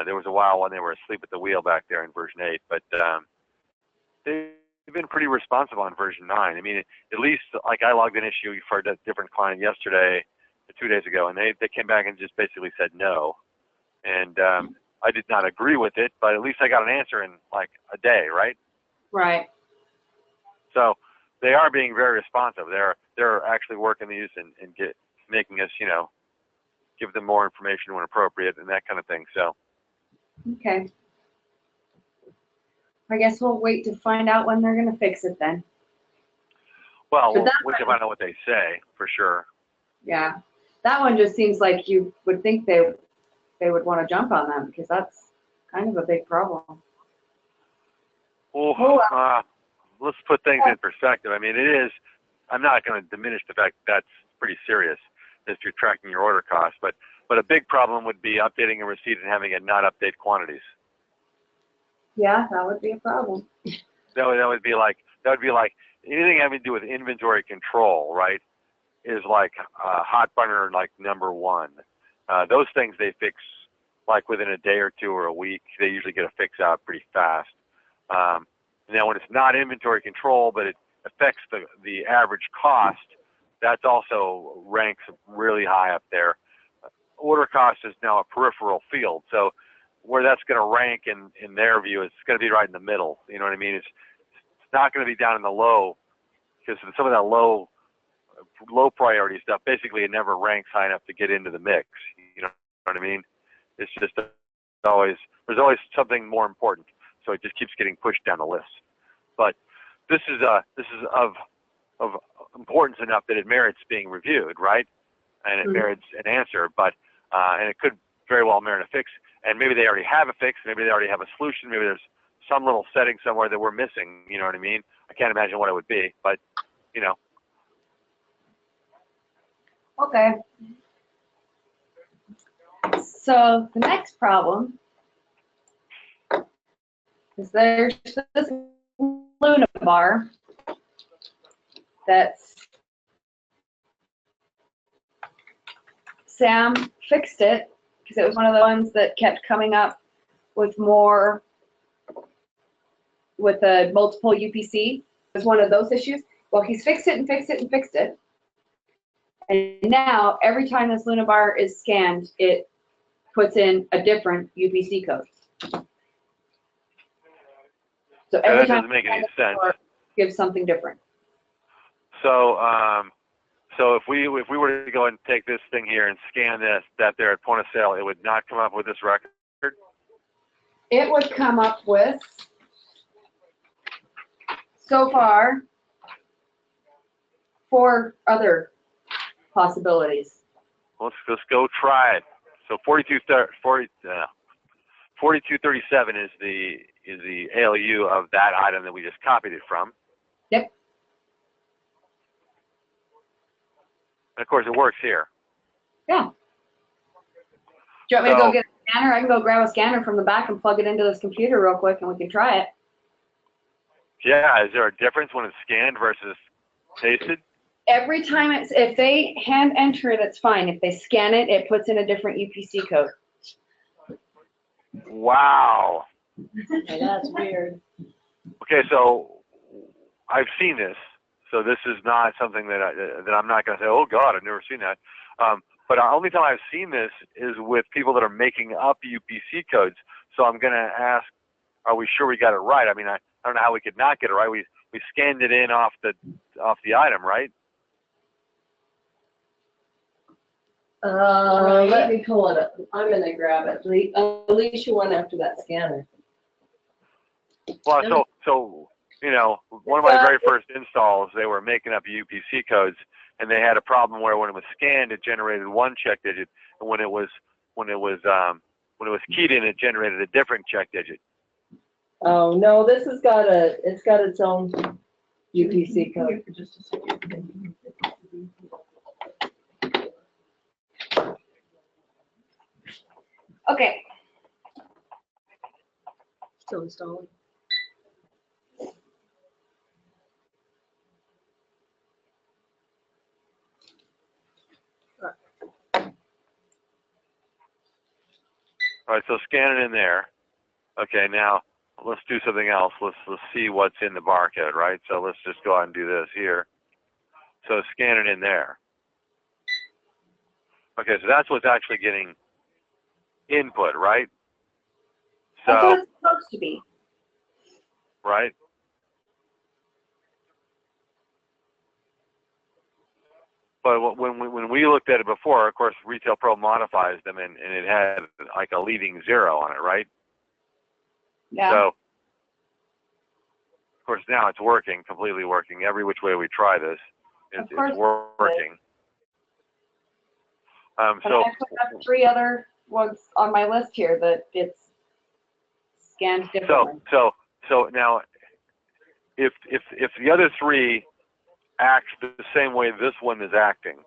There was a while when they were asleep at the wheel back there in version 8, but they've been pretty responsive on version 9. I mean, at least like I logged an issue for a different client yesterday, 2 days ago, and they came back and just basically said no. And I did not agree with it, but at least I got an answer in like a day, right? Right. So they are being very responsive. They're actually working these and making us, give them more information when appropriate and that kind of thing. So. Okay. I guess we'll wait to find out when they're going to fix it then. Well, we can find out what they say for sure. Yeah. That one just seems like you would think they would want to jump on that because that's kind of a big problem. Well, let's put things in perspective. I mean, it is, I'm not going to diminish the fact that's pretty serious if you're tracking your order costs, but a big problem would be updating a receipt and having it not update quantities. Yeah, that would be a problem. That would be like anything having to do with inventory control, right? Is like hot burner like number 1. Those things they fix like within a day or 2 or a week. They usually get a fix out pretty fast. Now when it's not inventory control, but it affects the average cost, that's also ranks really high up there. Order cost is now a peripheral field, so where that's going to rank in their view, it's going to be right in the middle. You know what I mean? It's not going to be down in the low because some of that low priority stuff, basically it never ranks high enough to get into the mix. You know what I mean? It's just there's always something more important, so it just keeps getting pushed down the list. But this is of importance enough that it merits being reviewed, right? And it merits an answer, but and it could very well merit a fix. And maybe they already have a fix, maybe they already have a solution, maybe there's some little setting somewhere that we're missing. You know what I mean? I can't imagine what it would be, but Okay. So the next problem is there's this Luna bar that's Sam fixed it because it was one of the ones that kept coming up with a multiple UPC. It was one of those issues. Well, he's fixed it and fixed it and fixed it. And now, every time this Luna bar is scanned, it puts in a different UPC code. So every that time doesn't make any sense. gives something different. So So if we were to go and take this thing here and scan that there at point of sale, it would not come up with this record. It would come up with, so far, 4 other possibilities. Let's go try it. So 4237 is the ALU of that item that we just copied it from. Yep. And of course, it works here. Yeah. Do you want me to So- go get a scanner? I can go grab a scanner from the back and plug it into this computer real quick and we can try it. Yeah, is there a difference when it's scanned versus pasted? Every time if they hand enter it, it's fine. If they scan it, it puts in a different UPC code. Wow. Now, that's weird. Okay, so I've seen this. So this is not something that I'm not going to say, oh God, I've never seen that. But the only time I've seen this is with people that are making up UPC codes. So I'm going to ask, are we sure we got it right? I mean, I don't know how we could not get it right. We scanned it in off the item, right? Let me pull it up. I'm gonna grab it. Alicia went after that scanner. Well, so you know, one of my very first installs, they were making up UPC codes, and they had a problem where when it was scanned, it generated one check digit, and when it was keyed in, it generated a different check digit. Oh, no, this has got it's got its own UPC code. Just a second. Okay. Still installing. All right, so scan it in there. Okay, now let's do something else. Let's see what's in the barcode, right? So let's just go ahead and do this here. So scan it in there. Okay, so that's what's actually getting input, right? That's So, what it's supposed to be. right? But when we looked at it before, of course, Retail Pro modifies them, and it had like a leading 0 on it, right? Yeah. So, of course, now it's working, completely working. Every which way we try this, Of it's course it is. working. And So, I put up 3 other ones on my list here that it's scanned differently. so now, if the other 3 act the same way this one is acting,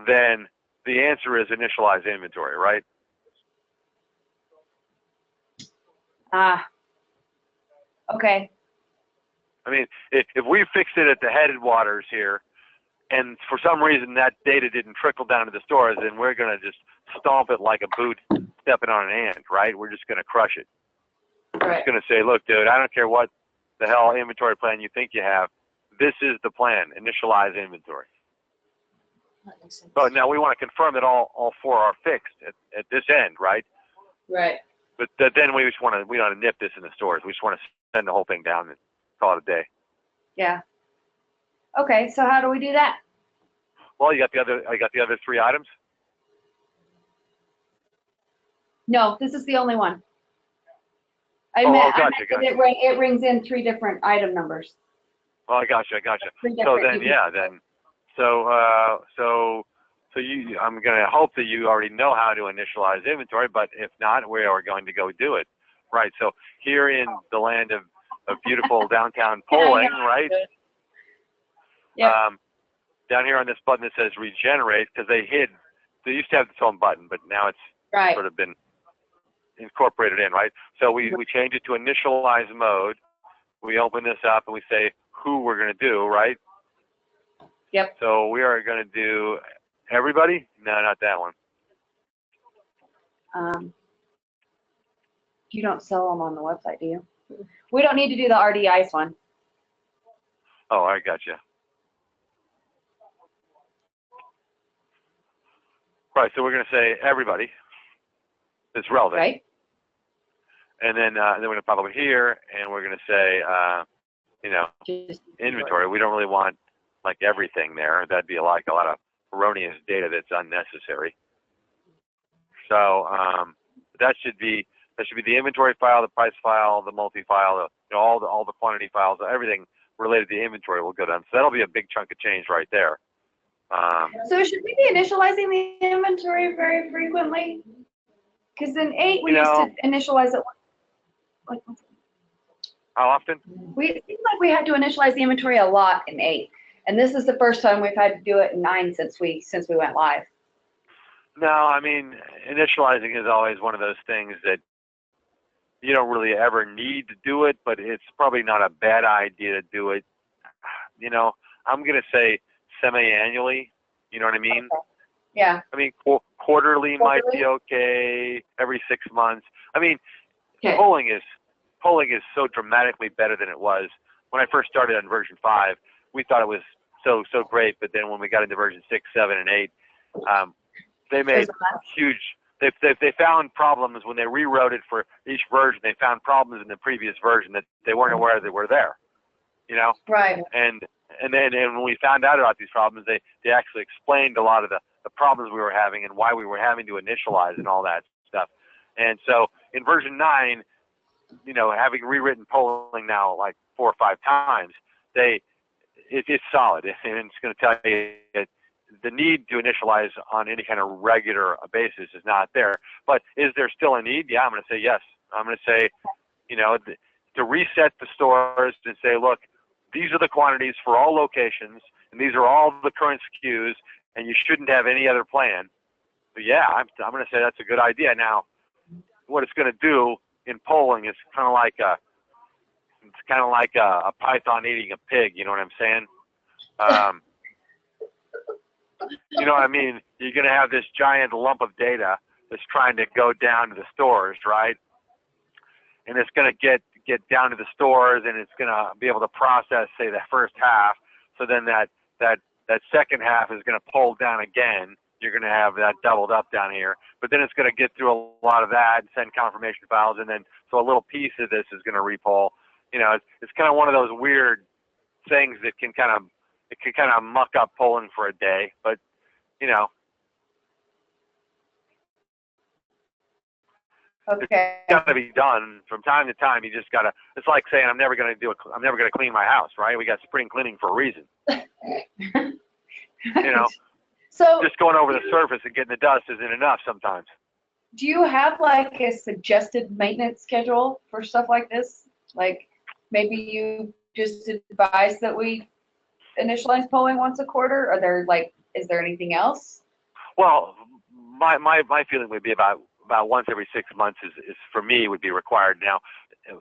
then the answer is initialize inventory, right? Ah. Okay. I mean, if we fixed it at the headwaters here, and for some reason that data didn't trickle down to the stores, then we're going to just stomp it like a boot stepping on an ant, right? We're just going to crush it. We're Right. just going to say, look, dude, I don't care what the hell inventory plan you think you have. This is the plan, initialize inventory. That makes sense. But now we want to confirm that all 4 are fixed at this end, right? Right. But then we don't want to nip this in the stores. We just want to send the whole thing down and call it a day. Yeah. Okay, so how do we do that? Well, I got the other 3 items. No, this is the only one. I Oh, meant, gotcha, that gotcha. it rings in 3 different item numbers. Oh, I gotcha. 3 So different then, yeah, then, so I'm going to hope that you already know how to initialize inventory, but if not, we are going to go do it. Right. So here in the land of beautiful downtown polling, right? Yep. Down here on this button that says regenerate, because they used to have its own button, but now it's Right. sort of been incorporated in, right? So we change it to initialize mode. We open this up and we say who we're going to do, right? Yep. So we are going to do everybody? No, not that one. You don't sell them on the website, do you? We don't need to do the RD Ice one. Oh, I gotcha. Right, so we're going to say everybody that's relevant. Right? And then we're going to pop over here and we're going to say, Just inventory. We don't really want like everything there. That'd be like a lot of erroneous data that's unnecessary. So that should be the inventory file, the price file, the multi-file, all the quantity files, everything related to the inventory will go down. So that'll be a big chunk of change right there. So should we be initializing the inventory very frequently? Because in 8 we used to initialize it. Like, How often? it seemed like we had to initialize the inventory a lot in 8, and this is the first time we've had to do it in 9 since we went live. No, I mean, initializing is always one of those things that you don't really ever need to do it, but it's probably not a bad idea to do it. I'm going to say semi-annually. You know what I mean? Okay. Yeah. I mean, quarterly might be okay. Every 6 months. I mean, Okay. polling is so dramatically better than it was when I first started on version 5. We thought it was so great, but then when we got into version 6, 7, and 8, they made huge. They found problems when they rewrote it for each version. They found problems in the previous version that they weren't aware that were there. Right. And then when we found out about these problems, they actually explained a lot of the problems we were having and why we were having to initialize and all that stuff. And so in version 9, having rewritten polling now like 4 or 5 times, it's solid, and it's going to tell you that the need to initialize on any kind of regular basis is not there. But is there still a need? Yeah, I'm going to say yes. I'm going to say, to reset the stores and say, look, these are the quantities for all locations, and these are all the current SKUs, and you shouldn't have any other plan. But yeah, I'm going to say that's a good idea. Now, what it's going to do in polling is kind of like a python eating a pig. You know what I'm saying? You know what I mean? You're going to have this giant lump of data that's trying to go down to the stores, right? And it's going to get down to the stores, and it's going to be able to process, say, the first half. So then that second half is going to pull down again. You're going to have that doubled up down here. But then it's going to get through a lot of that and send confirmation files, and then so a little piece of this is going to repoll. It's kind of one of those weird things that can kind of muck up polling for a day, but Okay. it's got to be done from time to time. You just got to. It's like saying I'm never going to clean my house, right? We got spring cleaning for a reason. So Just going over the surface and getting the dust isn't enough sometimes. do you have like a suggested maintenance schedule for stuff like this? Like maybe you just advise that we initialize polling once a quarter? Is there anything else? Well, my feeling would be about once every 6 months is for me would be required. Now,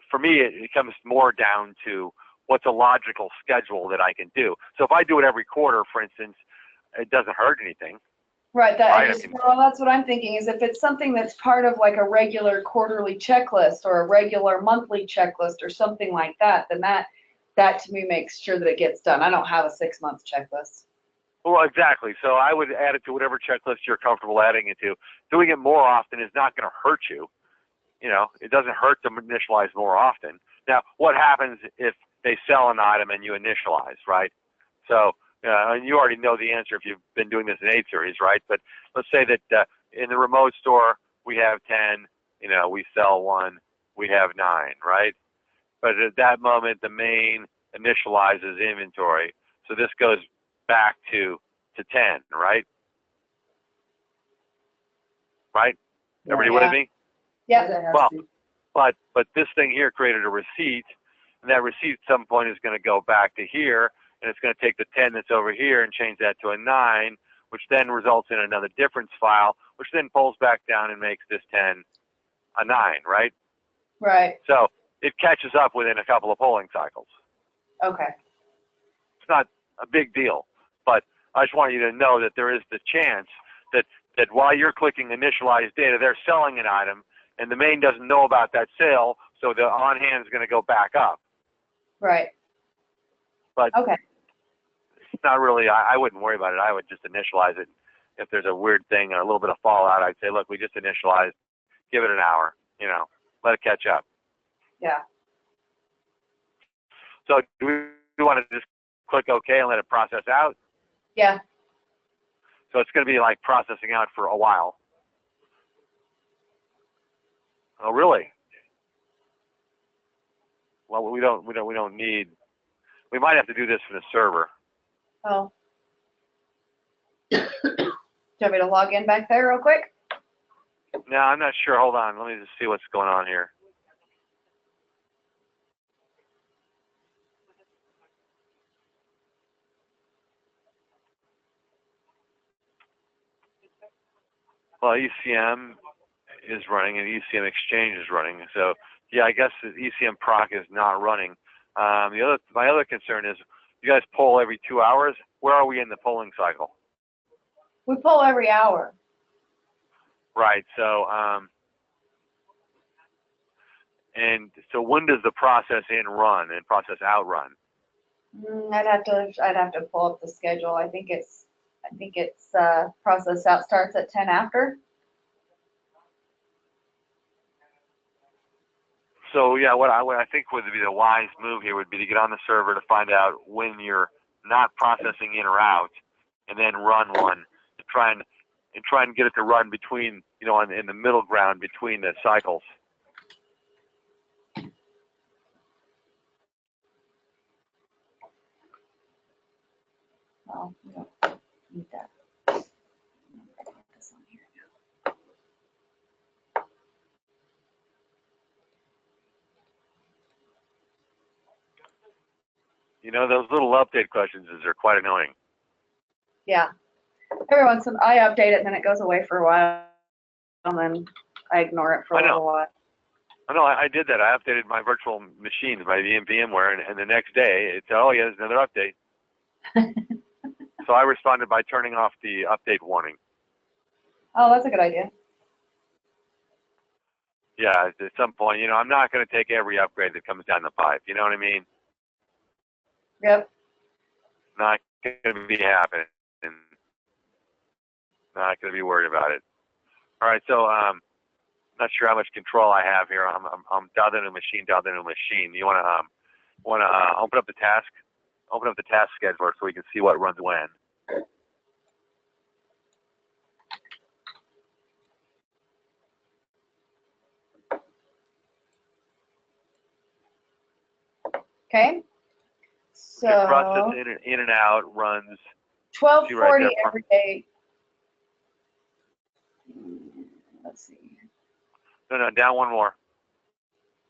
for me, it comes more down to what's a logical schedule that I can do. So if I do it every quarter, for instance, it doesn't hurt anything. Right. Right, Well, that's what I'm thinking is if it's something that's part of like a regular quarterly checklist or a regular monthly checklist or something like that, then that to me makes sure that it gets done. I don't have a 6-month checklist. Well, exactly. So I would add it to whatever checklist you're comfortable adding it to. Doing it more often is not going to hurt you. It doesn't hurt to initialize more often. Now, what happens if they sell an item and you initialize, right? So, and you already know the answer if you've been doing this in 8 series, right? But let's say that in the remote store, we have 10, we sell 1, we have 9, right? But at that moment, the main initializes inventory. So this goes back to 10, right? Right? Everybody with me? Yeah. Well, but this thing here created a receipt, and that receipt at some point is going to go back to here, and it's going to take the 10 that's over here and change that to a 9, which then results in another difference file, which then pulls back down and makes this 10 a 9, right? Right. So it catches up within a couple of polling cycles. Okay. It's not a big deal, but I just want you to know that there is the chance that while you're clicking initialize data, they're selling an item, and the main doesn't know about that sale, so the on-hand is going to go back up. Right. But okay. It's not really, I wouldn't worry about it. I would just initialize it. If there's a weird thing or a little bit of fallout, I'd say, look, we just initialized, give it an hour, let it catch up. Yeah. So do we want to just click OK and let it process out. Yeah. So it's going to be like processing out for a while. Oh, really? Well, we don't need. We might have to do this for the server. Oh. Do you want me to log in back there real quick? No, I'm not sure. Hold on. Let me just see what's going on here. Well, ECM is running and ECM Exchange is running. So, yeah, I guess the ECM proc is not running. My other concern is you guys poll every 2 hours. Where are we in the polling cycle? We poll every hour. Right. So, and so when does the process in run and process out run? I'd have to pull up the schedule. I think it's process out starts at 10 after. So yeah, what I think would be the wise move here would be to get on the server to find out when you're not processing in or out, and then run one to try and get it to run between, you know, in the middle ground between the cycles. Oh, we don't need that. This on here now. You know, those little update questions are quite annoying. Yeah. Every once in I update it and then it goes away for a while and then I ignore it for a little while. I know I did that. I updated my virtual machines by VMware, and the next day it said, "Oh yeah, there's another update." So I responded by turning off the update warning. Oh, that's a good idea. Yeah, at some point, you know, I'm not going to take every upgrade that comes down the pipe. You know what I mean? Yep. Not going to be happening. Not going to be worried about it. All right, so not sure how much control I have here. I'm dialed into a machine, You want to open up the task scheduler so we can see what runs when. Okay. So The process in and out runs 12:40 right every day. Let's see. No, down one more.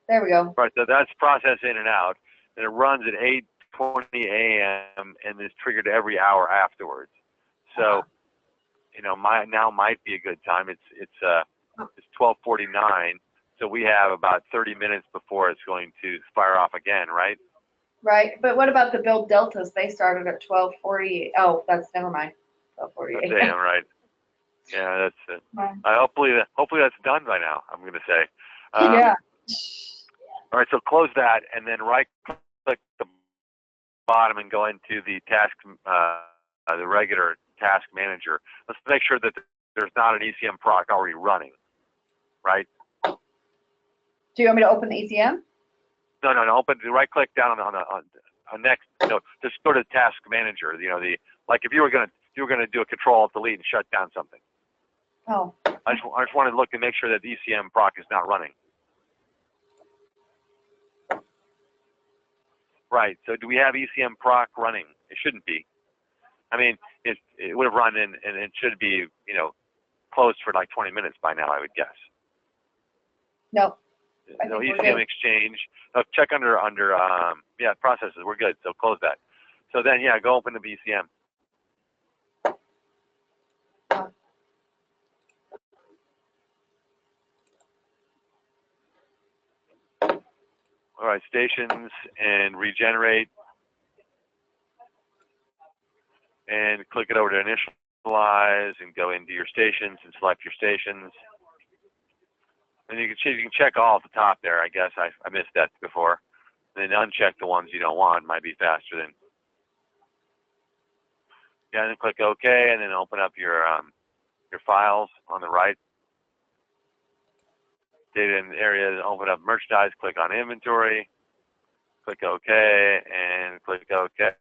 There we go. Right, so that's process in and out, and it runs at 8:20 a.m. and is triggered every hour afterwards. So, you know, now might be a good time. It's 12:49, so we have about 30 minutes before it's going to fire off again, right? Right, but what about the build deltas? They started at 12:40. Oh, that's never mind. 12:48. That's AM, right? Yeah, that's it. Right. Hopefully that's done by now. I'm going to say. Yeah. All right, so close that, and then right-click the bottom and go into the task, the regular task manager. Let's make sure that there's not an ECM proc already running, right? Do you want me to open the ECM? No. Open. Right-click down on next. No, just go to task manager. You know, like if you were gonna do a Control-Alt-Delete and shut down something. Oh. I just want to look and make sure that the ECM proc is not running. Right. So do we have ECM proc running? It shouldn't be. I mean, it would have run and it should be, you know, closed for like 20 minutes by now, I would guess. No. No ECM Exchange. Check under processes. We're good. So close that. So then, yeah, go open the ECM. All right, stations and regenerate, and click it over to initialize and go into your stations and select your stations. And you can check all at the top there. I guess I missed that before. And then uncheck the ones you don't want. Might be faster than. Yeah, and then click OK, and then open up your files on the right. Data in the area, open up merchandise, click on inventory, click OK, and click OK.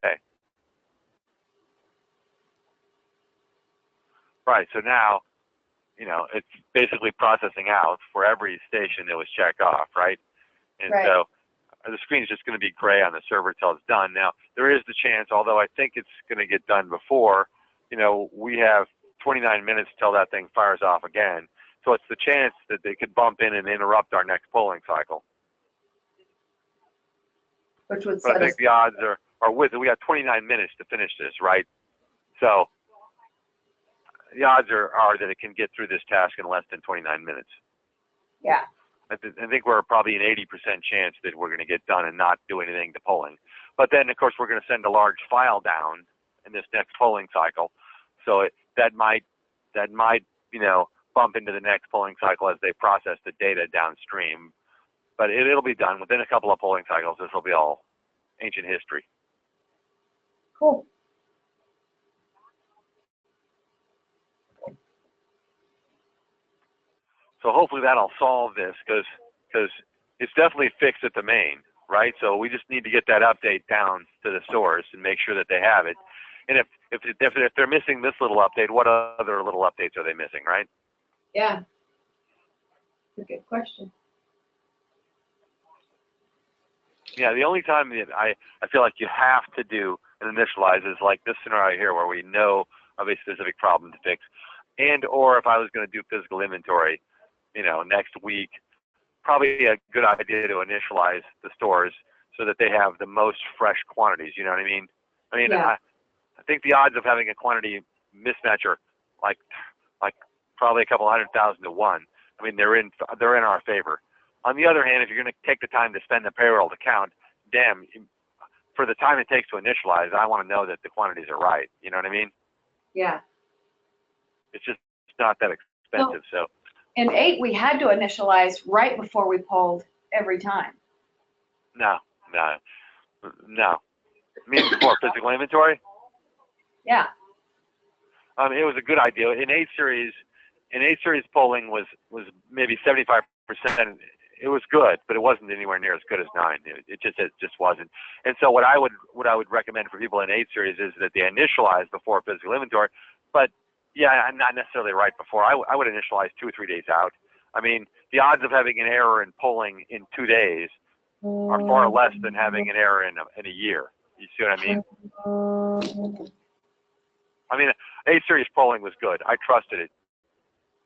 Right. So now, it's basically processing out for every station that was checked off, right? And Right. so the screen is just going to be gray on the server until it's done. Now, there is the chance, although I think it's going to get done before, we have 29 minutes till that thing fires off again. So it's the chance that they could bump in and interrupt our next polling cycle. Which would But I set us, think the odds are with it. We got 29 minutes to finish this, right? So the odds are that it can get through this task in less than 29 minutes. yeah. I think we're probably an 80% chance that we're going to get done and not do anything to polling. But then, of course, we're going to send a large file down in this next polling cycle. So that might bump into the next polling cycle as they process the data downstream. But it'll be done within a couple of polling cycles. This will be all ancient history. Cool. So hopefully that'll solve this because it's definitely fixed at the main, right? So we just need to get that update down to the source and make sure that they have it. And if they're missing this little update, what other little updates are they missing, right? Yeah. That's a good question. Yeah, the only time that I feel like you have to do an initialize is like this scenario here where we know of a specific problem to fix. And or if I was going to do physical inventory, next week, probably a good idea to initialize the stores so that they have the most fresh quantities. You know what I mean? Yeah. I think the odds of having a quantity mismatch are like probably a couple 100,000 to 1. I mean, they're in our favor. On the other hand, if you're going to take the time to spend the payroll to count, for the time it takes to initialize, I want to know that the quantities are right. You know what I mean? Yeah. It's not that expensive. So. In 8, we had to initialize right before we polled every time. No. I mean, before physical inventory? Yeah. It was a good idea. In 8 series polling was maybe 75%. It was good, but it wasn't anywhere near as good as 9. It just wasn't. And so what I would recommend for people in 8 series is that they initialize before physical inventory. But yeah, not necessarily right before. I would initialize 2 or 3 days out. I mean, the odds of having an error in polling in 2 days are far less than having an error in a year. You see what I mean? I mean, 8 series polling was good. I trusted it.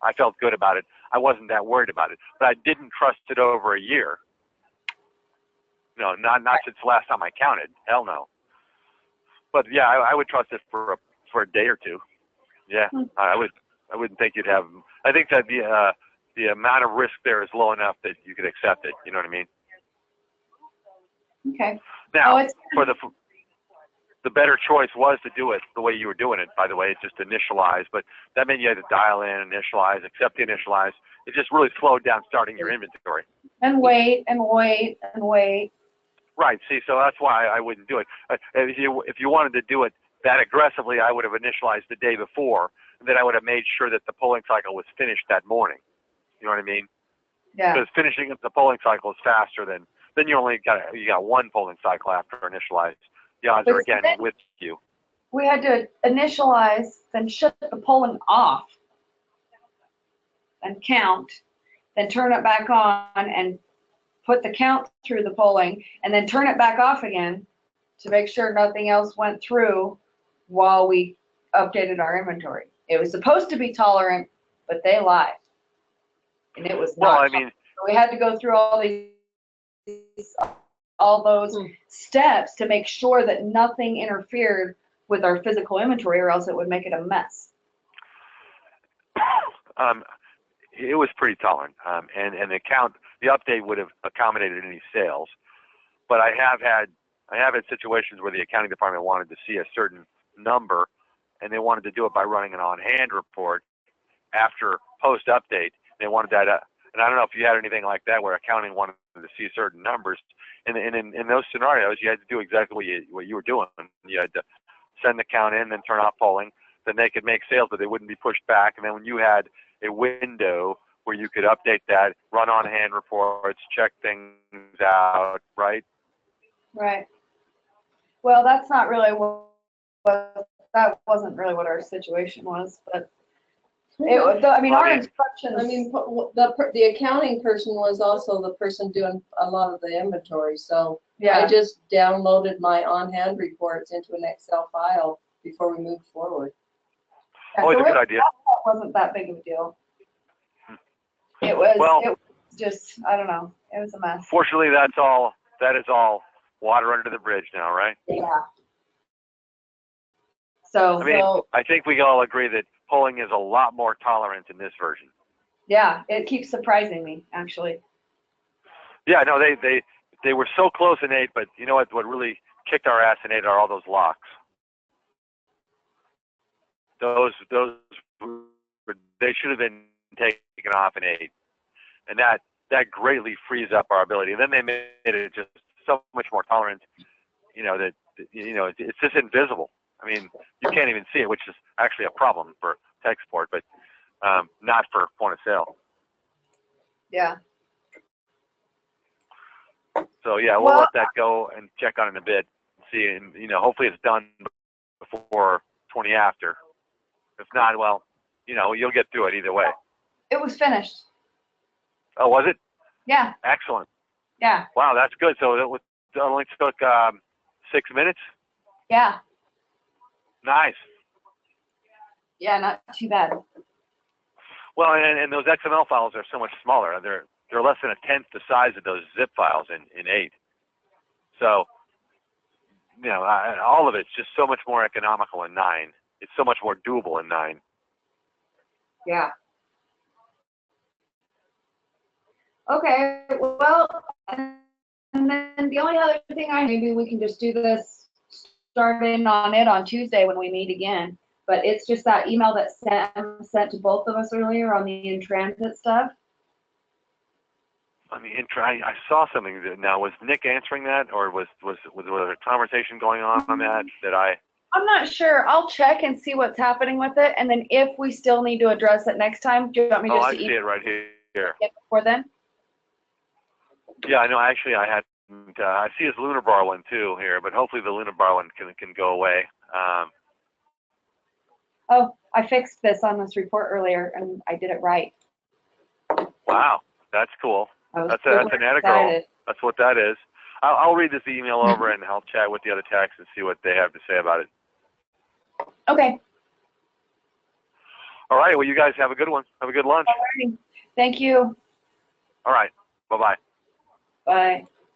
I felt good about it. I wasn't that worried about it, but I didn't trust it over a year. No, not since the last time I counted. Hell no. But yeah, I would trust it for a day or two. Yeah, I wouldn't think you'd have. I think that the amount of risk there is low enough that you could accept it. You know what I mean? Okay. Now, for the better choice was to do it the way you were doing it, by the way, just initialize, but that meant you had to dial in, initialize, accept the initialize. It just really slowed down starting your inventory. And wait. Right, see, so that's why I wouldn't do it. If you wanted to do it that aggressively, I would have initialized the day before, and then I would have made sure that the polling cycle was finished that morning. You know what I mean? Yeah. Because finishing the polling cycle is faster than you got one polling cycle after initialized. The odds are again with you. We had to initialize, then shut the polling off and count, then turn it back on and put the count through the polling, and then turn it back off again to make sure nothing else went through while we updated our inventory. It was supposed to be tolerant, but they lied. And it was not. Well, I mean, so we had to go through all those steps to make sure that nothing interfered with our physical inventory, or else it would make it a mess. It was pretty tolerant, and the update would have accommodated any sales. But I have had situations where the accounting department wanted to see a certain number, and they wanted to do it by running an on-hand report after post update. They wanted that, and I don't know if you had anything like that where accounting wanted to see certain numbers. And in those scenarios, you had to do exactly what you were doing. You had to send the count in, then turn off polling. Then they could make sales, but they wouldn't be pushed back. And then when you had a window where you could update that, run on-hand reports, check things out, right? Right. Well, that's not really that wasn't really what our situation was, but I mean, our Well, instructions. I mean, the accounting person was also the person doing a lot of the inventory, so I Yeah, just downloaded my on-hand reports into an Excel file before we moved forward. always so a good idea. That wasn't that big of a deal. It was, Well- it was just, I don't know, it was a mess. Fortunately, that is all water under the bridge now, right? Yeah. So, I mean, I think we all agree that polling is a lot more tolerant in this version. yeah, it keeps surprising me, actually. Yeah, no, they were so close in 8, but you know what really kicked our ass in 8 are all those locks. Those they should have been taken off in 8, and that greatly frees up our ability. And then they made it just so much more tolerant. You know that it's just invisible. I mean, you can't even see it, which is actually a problem for tech support, but not for point of sale. Yeah. So yeah, we'll let that go and check on it in a bit. See, and hopefully it's done before 20 after. If not, well, you'll get through it either way. It was finished. Oh, was it? Yeah, Excellent. yeah, Wow, that's good. So it only took 6 minutes. yeah, Nice. yeah, not too bad. Well, and those XML files are so much smaller. They're less than a tenth the size of those zip files in 8. So, all of it's just so much more economical in 9. It's so much more doable in 9. Yeah. Okay, well, and then the only other thing maybe we can just do this, start in on it on Tuesday when we meet again. But it's just that email that sent to both of us earlier on the in-transit stuff. I mean, I saw something now. Was Nick answering that, or was there a conversation going on that I'm not sure. I'll check and see what's happening with it, and then if we still need to address it next time, do you want me Oh, just I to see it right here. it before then? Yeah, I know. Actually, I had. I see his Lunar Bar one too here, but hopefully the Lunar Bar one can go away. Oh, I fixed this on this report earlier, and I did it right. Wow, that's cool. I was That's super an Etta girl. excited. That's what that is. I'll read this email over and I'll chat with the other techs and see what they have to say about it. Okay. All right. Well, you guys have a good one. Have a good lunch. Alrighty. Thank you. All right. Bye-bye. Bye.